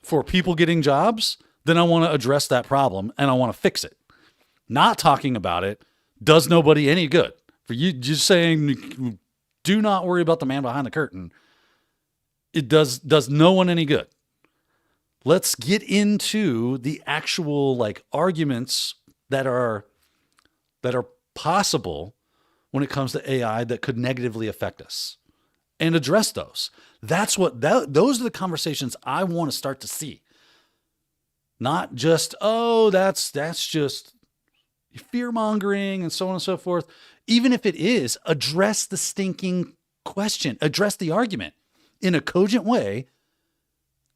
for people getting jobs, then I want to address that problem and I want to fix it. Not talking about it does nobody any good. For you just saying, do not worry about the man behind the curtain, it does no one any good. Let's get into the actual, like, arguments that are possible when it comes to AI that could negatively affect us, and address those. Those are the conversations I want to start to see. Not just, oh, that's just fear mongering and so on and so forth. Even if it is, address the stinking question, address the argument in a cogent way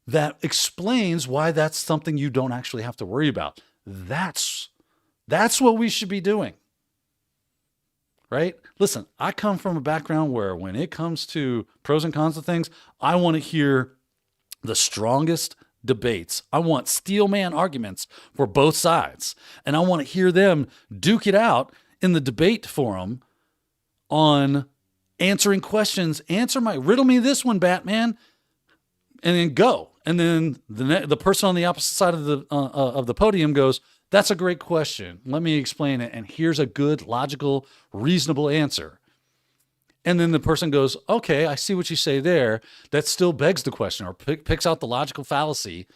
that explains why that's something you don't actually have to worry about. That's what we should be doing. Right? Listen, I come from a background where when it comes to pros and cons of things, I want to hear the strongest debates. I want steel man arguments for both sides. And I want to hear them duke it out in the debate forum on answering questions. Riddle me this one, Batman, and then go. And then the person on the opposite side of the podium goes, that's a great question. Let me explain it. And here's a good, logical, reasonable answer. And then the person goes, okay, I see what you say there. That still begs the question, or picks out the logical fallacy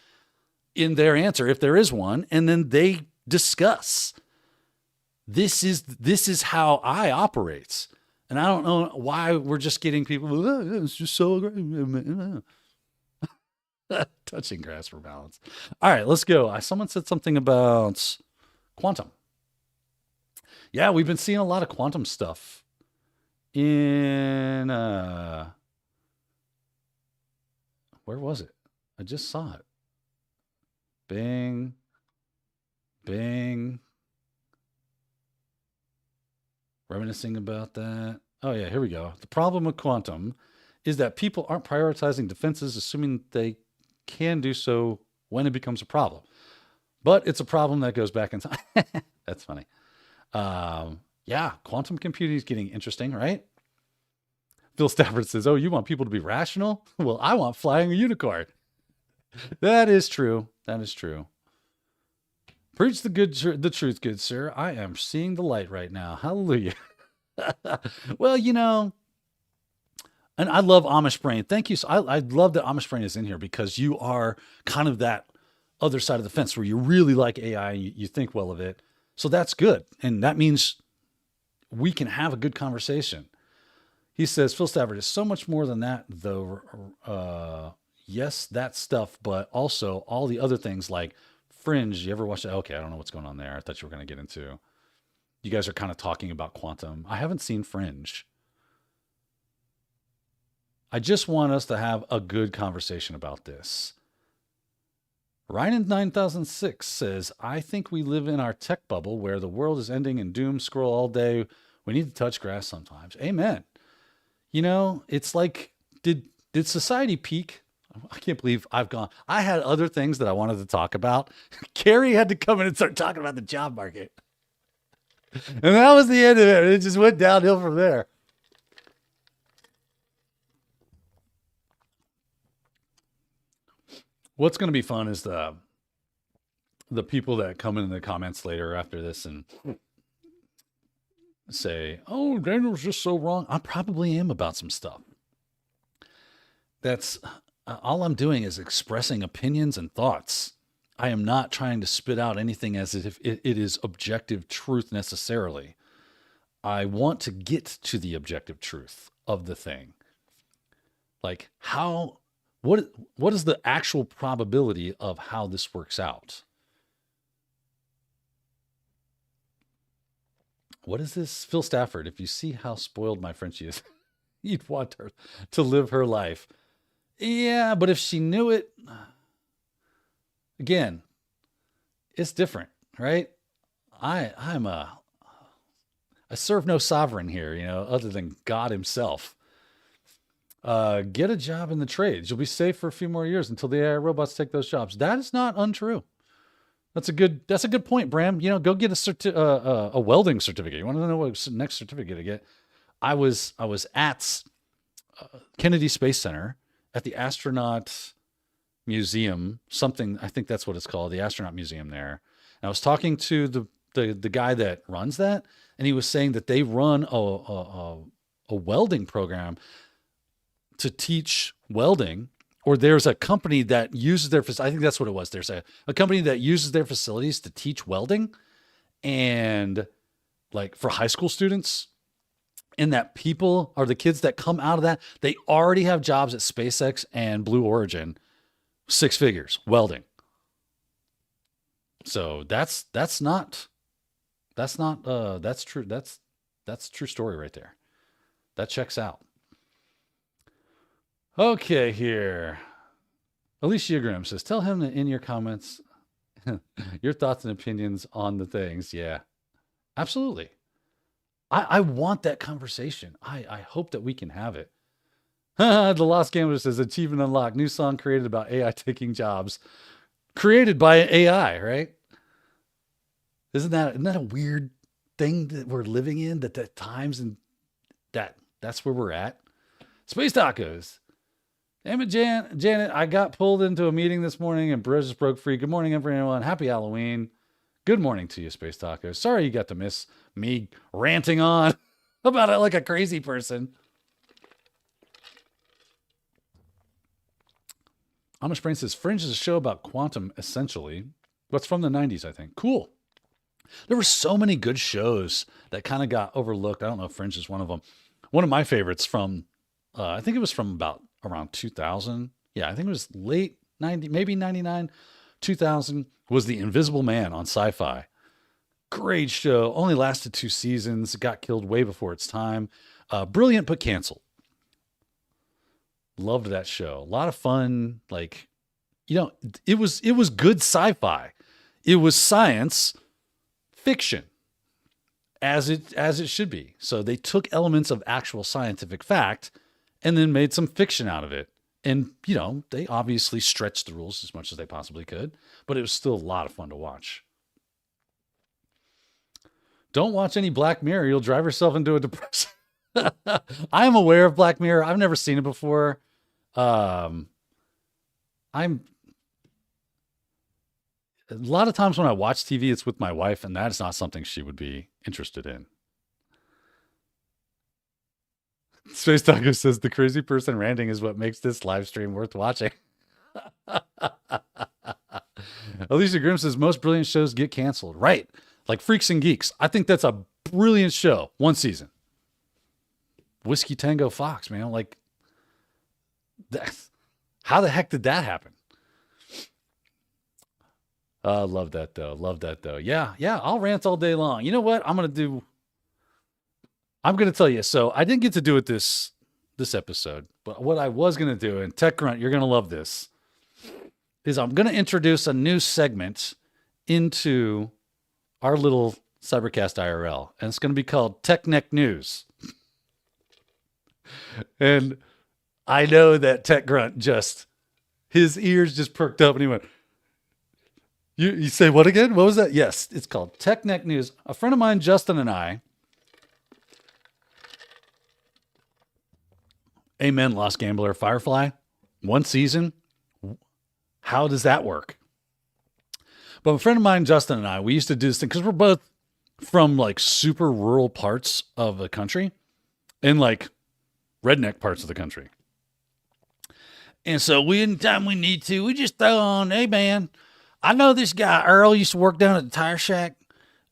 in their answer, if there is one. And then they discuss. This is how I operate. And I don't know why we're just getting people, oh, it's just so great. Touching grass for balance. All right, let's go. Someone said something about quantum. Yeah, we've been seeing a lot of quantum stuff in, where was it? I just saw it. Bing. Reminiscing about that. Oh yeah, here we go. The problem with quantum is that people aren't prioritizing defenses, assuming they can do so when it becomes a problem. But it's a problem that goes back in time. That's funny. Yeah, quantum computing is getting interesting, right? Phil Stafford says, oh, you want people to be rational? Well, I want flying a unicorn. That is true. Preach the truth, good sir. I am seeing the light right now. Hallelujah. Well, and I love Amish Brain. Thank you. So I love that Amish Brain is in here, because you are kind of that other side of the fence where you really like AI and you think well of it. So that's good. And that means we can have a good conversation. He says, Phil Stafford is so much more than that, though. Yes, that stuff, but also all the other things like Fringe. You ever watch that? Okay, I don't know what's going on there. I thought you were going to get into. You guys are kind of talking about quantum. I haven't seen Fringe. I just want us to have a good conversation about this. Ryan 9006 says, I think we live in our tech bubble where the world is ending and doom scroll all day. We need to touch grass sometimes. Amen. It's like, did society peak? I can't believe I had other things that I wanted to talk about. Carrie had to come in and start talking about the job market. And that was the end of it. It just went downhill from there. What's going to be fun is the people that come in the comments later after this and say, "Oh, Daniel's just so wrong." I probably am about some stuff. That's all I'm doing is expressing opinions and thoughts. I am not trying to spit out anything as if it is objective truth necessarily. I want to get to the objective truth of the thing. Like what is the actual probability of how this works out? What is this? Phil Stafford, if you see how spoiled my Frenchie is, you'd want her to live her life. Yeah, but if she knew it, again, it's different, right? I serve no sovereign here, other than God himself. Get a job in the trades. You'll be safe for a few more years until the AI robots take those jobs. That is not untrue. That's a good point, Bram. Go get a welding certificate. You want to know what next certificate to get? I was at Kennedy Space Center at the Astronaut Museum, something, I think that's what it's called, the Astronaut Museum there. And I was talking to the guy that runs that, and he was saying that they run a welding program to teach welding, or there's a company that uses their, I think that's what it was. There's a company that uses their facilities to teach welding, and like for high school students, and that people are the kids that come out of that, they already have jobs at SpaceX and Blue Origin, 6 figures welding. So that's true. That's true story right there. That checks out. Okay, here. Alicia Grimm says, tell him in your comments your thoughts and opinions on the things. Yeah, absolutely. I want that conversation. I hope that we can have it. The Lost Gambler says, achievement unlocked. New song created about AI taking jobs. Created by AI, right? Isn't that a weird thing that we're living in? That at times, and that's where we're at. Space Tacos. Damn it, Janet, I got pulled into a meeting this morning and Bros just broke free. Good morning, everyone. Happy Halloween. Good morning to you, Space Tacos. Sorry you got to miss me ranting on about it like a crazy person. Amish Brain says, Fringe is a show about quantum, essentially. What's from the 90s, I think. Cool. There were so many good shows that kind of got overlooked. I don't know if Fringe is one of them. One of my favorites from, I think it was from about around 2000. Yeah, I think it was late 90, maybe 99, 2000, was The Invisible Man on Sci-Fi. Great show. Only lasted 2 seasons. It got killed way before its time. Brilliant, but canceled. Loved that show. A lot of fun. Like, it was good sci-fi. It was science fiction, as it should be. So they took elements of actual scientific fact and then made some fiction out of it. And, they obviously stretched the rules as much as they possibly could, but it was still a lot of fun to watch. Don't watch any Black Mirror. You'll drive yourself into a depression. I am aware of Black Mirror. I've never seen it before. A lot of times when I watch TV, it's with my wife, and that is not something she would be interested in. Space Taco says the crazy person ranting is what makes this live stream worth watching. Alicia Grimm says most brilliant shows get canceled. Right. Like Freaks and Geeks. I think that's a brilliant show. 1 season. Whiskey Tango Fox, man. Like, how the heck did that happen? Love that though. Yeah. I'll rant all day long. You know what? I'm going to tell you. So I didn't get to do it this episode, but what I was going to do, and Tech Grunt, you're going to love this, is I'm going to introduce a new segment into our little CyberCast IRL, and it's going to be called Tech Neck News. And I know that Tech Grunt his ears just perked up and he went, you say what again? What was that? Yes, it's called Tech Neck News. A friend of mine, Justin, and I, amen, Lost Gambler, Firefly, 1 season. How does that work? But a friend of mine, Justin, and I, we used to do this thing because we're both from like super rural parts of the country and like redneck parts of the country. And so anytime we need to, we just throw on, hey man, I know this guy, Earl, used to work down at the tire shack,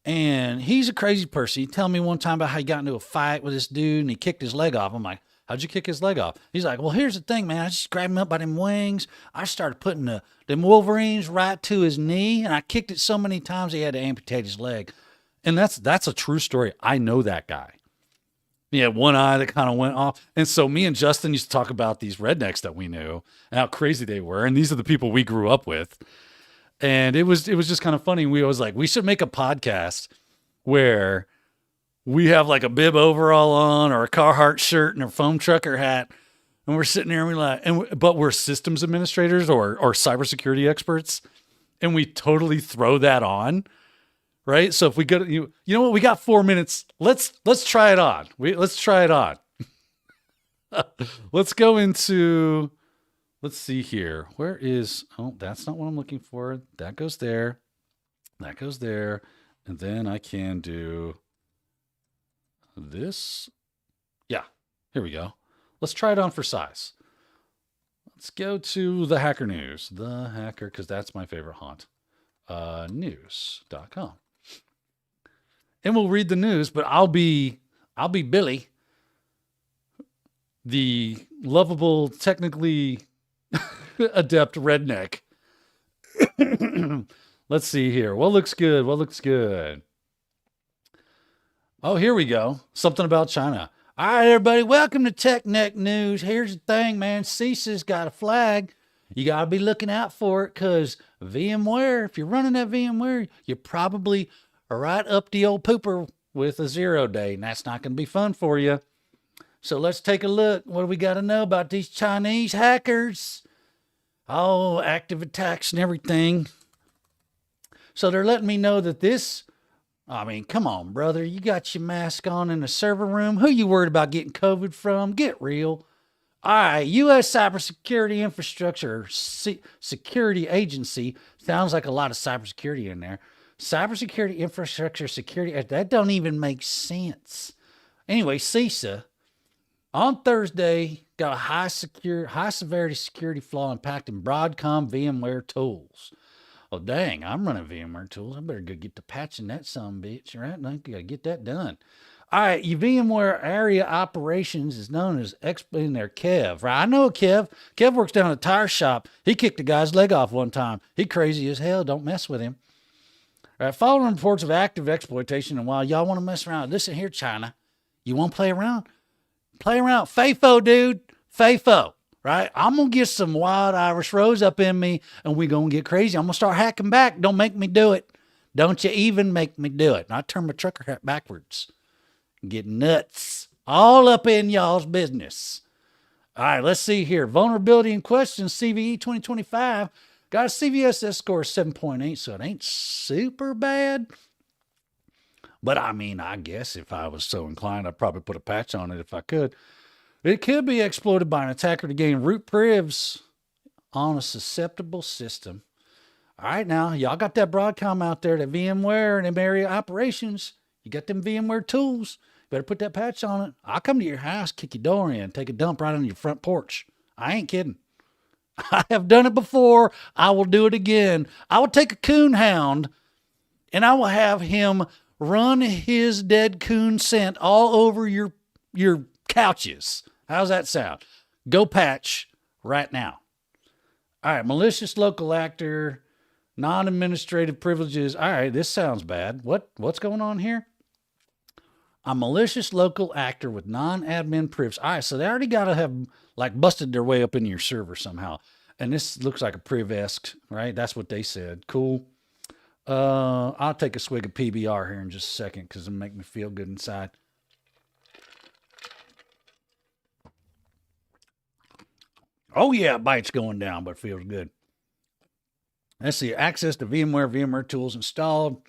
and he's a crazy person. He told me one time about how he got into a fight with this dude and he kicked his leg off. I'm like, how'd you kick his leg off? He's like, well, here's the thing, man. I just grabbed him up by them wings. I started putting them Wolverines right to his knee, and I kicked it so many times he had to amputate his leg. And that's a true story. I know that guy. He had one eye that kind of went off. And so me and Justin used to talk about these rednecks that we knew and how crazy they were. And these are the people we grew up with. And it was just kind of funny. We was like, we should make a podcast where we have like a bib overall on or a Carhartt shirt and a foam trucker hat. And we're sitting there and we're like, but we're systems administrators or cybersecurity experts. And we totally throw that on. Right. So if we go to you know what, we got 4 minutes. Let's try it on. Let's try it on. Let's go into, let's see here. Where is, oh, that's not what I'm looking for. That goes there. That goes there. And then I can do this. Yeah, here we go. Let's try it on for size. Let's go to the Hacker News. The Hacker, because that's my favorite haunt. News.com. And we'll read the news, but I'll be Billy, the lovable, technically adept redneck. Let's see here. What looks good? What looks good? Oh, here we go. Something about China. All right, everybody. Welcome to TechNet News. Here's the thing, man. CISSP's got a flag. You got to be looking out for it because VMware, if you're running that VMware, you're probably right up the old pooper with a 0 day, and that's not going to be fun for you. So let's take a look. What do we got to know about these Chinese hackers? Oh, active attacks and everything. So they're letting me know that this, I mean, come on, brother. You got your mask on in the server room. Who you worried about getting COVID from? Get real. All right, U.S. Cybersecurity Infrastructure Security Agency. Sounds like a lot of cybersecurity in there. Cybersecurity Infrastructure Security. That don't even make sense. Anyway, CISA, on Thursday, got a high severity security flaw impacting Broadcom VMware tools. Oh, dang, I'm running VMware tools. I better go get to patching that sumbitch, right? I got to get that done. All right, your VMware area operations is known as in there, Kev, right? I know Kev. Kev works down at a tire shop. He kicked a guy's leg off one time. He crazy as hell. Don't mess with him. All right, following reports of active exploitation, and while y'all want to mess around, listen here, China. You want to play around? Play around. FAFO, dude. FAFO, right? I'm going to get some wild Irish rose up in me, and we're going to get crazy. I'm going to start hacking back. Don't make me do it. Don't you even make me do it. And I turn my trucker hat backwards. Get nuts all up in y'all's business. All right, let's see here. Vulnerability in question, CVE 2025. Got a CVSS score of 7.8, so it ain't super bad. But I mean, I guess if I was so inclined, I'd probably put a patch on it if I could. It could be exploited by an attacker to gain root privs on a susceptible system. All right, now, y'all got that Broadcom out there, that VMware and them area operations. You got them VMware tools. Better put that patch on it. I'll come to your house, kick your door in, take a dump right on your front porch. I ain't kidding. I have done it before. I will do it again. I will take a coon hound and I will have him run his dead coon scent all over your couches. How's that sound? Go patch right now. All right, malicious local actor, non-administrative privileges. All right, this sounds bad. What's going on here? A malicious local actor with non-admin privs. All right, so they already got to have like busted their way up into your server somehow. And this looks like a priv-esque, right? That's what they said. Cool. I'll take a swig of PBR here in just a second because it'll make me feel good inside. Oh yeah, bite's going down, but it feels good. Let's see. Access to VMware tools installed.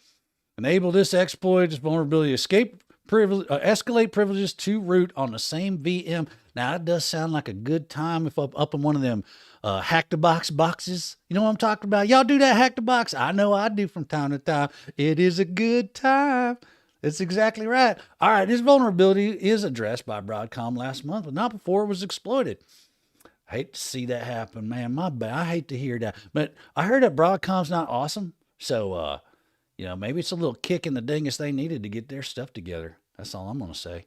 Enable this exploit, this vulnerability escape escalate privileges to root on the same VM. Now, that does sound like a good time if up in one of them hack-the-box boxes. You know what I'm talking about? Y'all do that hack-the-box? I know I do from time to time. It is a good time. It's exactly right. All right, this vulnerability is addressed by Broadcom last month, but not before it was exploited. I hate to see that happen, man. My bad. I hate to hear that. But I heard that Broadcom's not awesome. So, maybe it's a little kick in the dingus they needed to get their stuff together. That's all I'm going to say.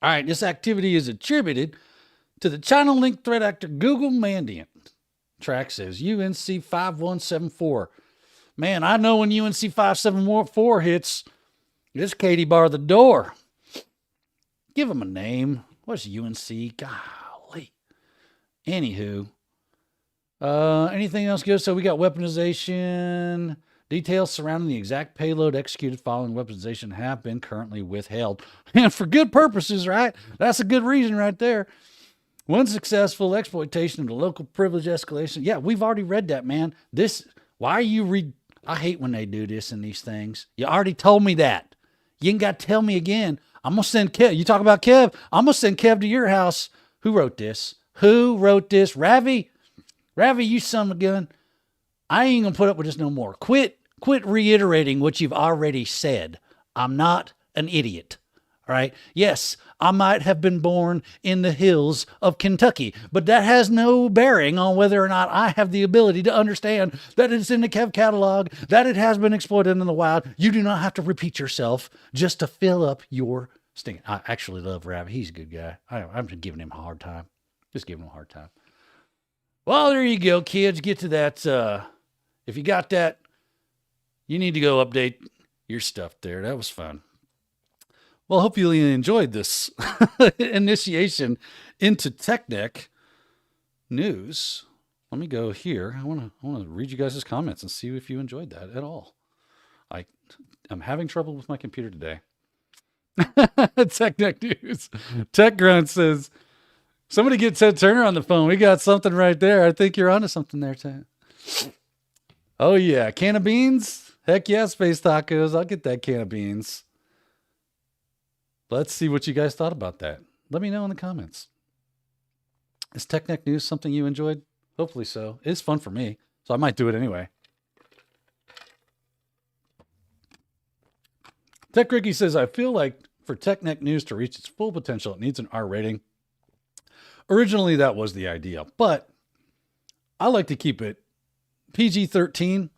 All right, this activity is attributed to the China Link threat actor Google Mandiant. Track says UNC 5174. Man, I know when UNC 574 hits, this Katie bar the door. Give him a name. What's UNC? Golly. Anywho. Anything else good? So we got weaponization. Details surrounding the exact payload executed following weaponization have been currently withheld. And for good purposes, right? That's a good reason right there. One successful exploitation of the local privilege escalation. Yeah, we've already read that, man. Why are you I hate when they do this in these things. You already told me that. You ain't got to tell me again. I'm going to send Kev. You talk about Kev. I'm going to send Kev to your house. Who wrote this? Ravi, you son of a gun. I ain't going to put up with this no more. Quit reiterating what you've already said. I'm not an idiot. All right. Yes, I might have been born in the hills of Kentucky, but that has no bearing on whether or not I have the ability to understand that it's in the Kev catalog, that it has been exploited in the wild. You do not have to repeat yourself just to fill up your stink. I actually love Rabbit. He's a good guy. I'm just giving him a hard time. Well, there you go, kids. Get to that. If you got that, you need to go update your stuff there. That was fun. Well, hope you enjoyed this initiation into TechNet news. Let me go here. I want to read you guys' comments and see if you enjoyed that at all. I'm having trouble with my computer today. TechNet news. TechGrunt says, somebody get Ted Turner on the phone. We got something right there. I think you're onto something there, Ted. Oh, yeah. Can of beans? Heck yeah, Space Tacos. I'll get that can of beans. Let's see what you guys thought about that. Let me know in the comments. Is TechNet news something you enjoyed? Hopefully so. It's fun for me, so I might do it anyway. Tech Ricky says, I feel like for TechNet news to reach its full potential, it needs an R rating. Originally, that was the idea, but I like to keep it PG-13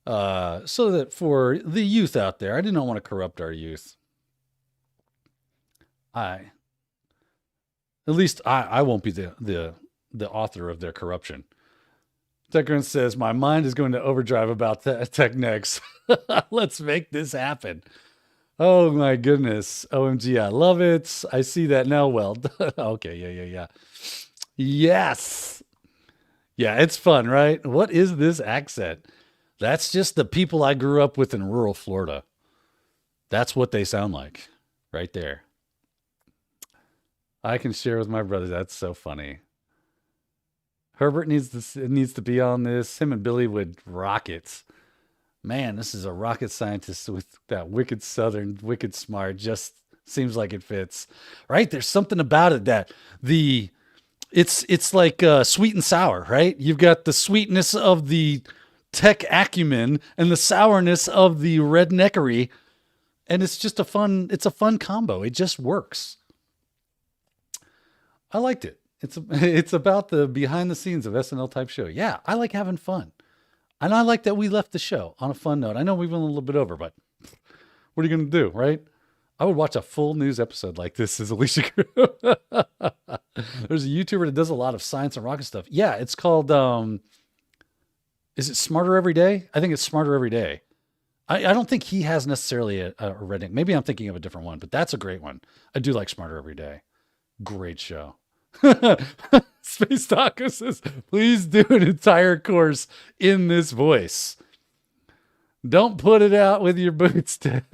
so that for the youth out there, I do not want to corrupt our youth. At least I won't be the author of their corruption. TechGrunt says, my mind is going to overdrive about TechNext. Let's make this happen. Oh my goodness. OMG, I love it. I see that now. Well done. Okay, yeah. Yes. Yeah, it's fun, right? What is this accent? That's just the people I grew up with in rural Florida. That's what they sound like right there. I can share with my brother. That's so funny. Herbert needs to be on this. Him and Billy would rock it. Man, this is a rocket scientist with that wicked Southern, wicked smart. Just seems like it fits, right? There's something about it that it's like sweet and sour, right? You've got the sweetness of the tech acumen and the sourness of the redneckery, and it's a fun combo. It just works. I liked it. It's about the behind the scenes of SNL type show. Yeah, I like having fun. And I like that we left the show on a fun note. I know we went a little bit over, but what are you going to do, right? I would watch a full news episode like this as Alicia Crew. There's a YouTuber that does a lot of science and rocket stuff. Yeah, it's called, is it Smarter Every Day? I think it's Smarter Every Day. I don't think he has necessarily a rating. Maybe I'm thinking of a different one, but that's a great one. I do like Smarter Every Day. Great show. Space Taco says, please do an entire course in this voice. Don't put it out with your boots, Ted.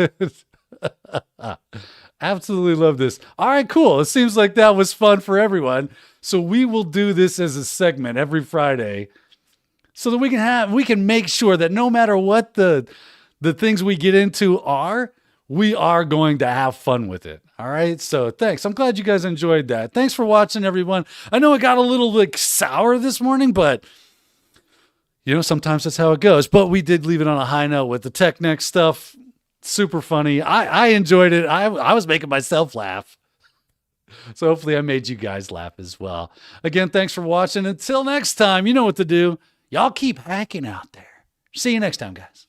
Absolutely love this. All right, cool. It seems like that was fun for everyone. So we will do this as a segment every Friday so that we can make sure that no matter what the things we get into are, we are going to have fun with it. All right. So thanks. I'm glad you guys enjoyed that. Thanks for watching, everyone. I know it got a little sour this morning, but sometimes that's how it goes. But we did leave it on a high note with the tech next stuff. Super funny. I enjoyed it. I was making myself laugh. So hopefully I made you guys laugh as well. Again, thanks for watching. Until next time, you know what to do. Y'all keep hacking out there. See you next time, guys.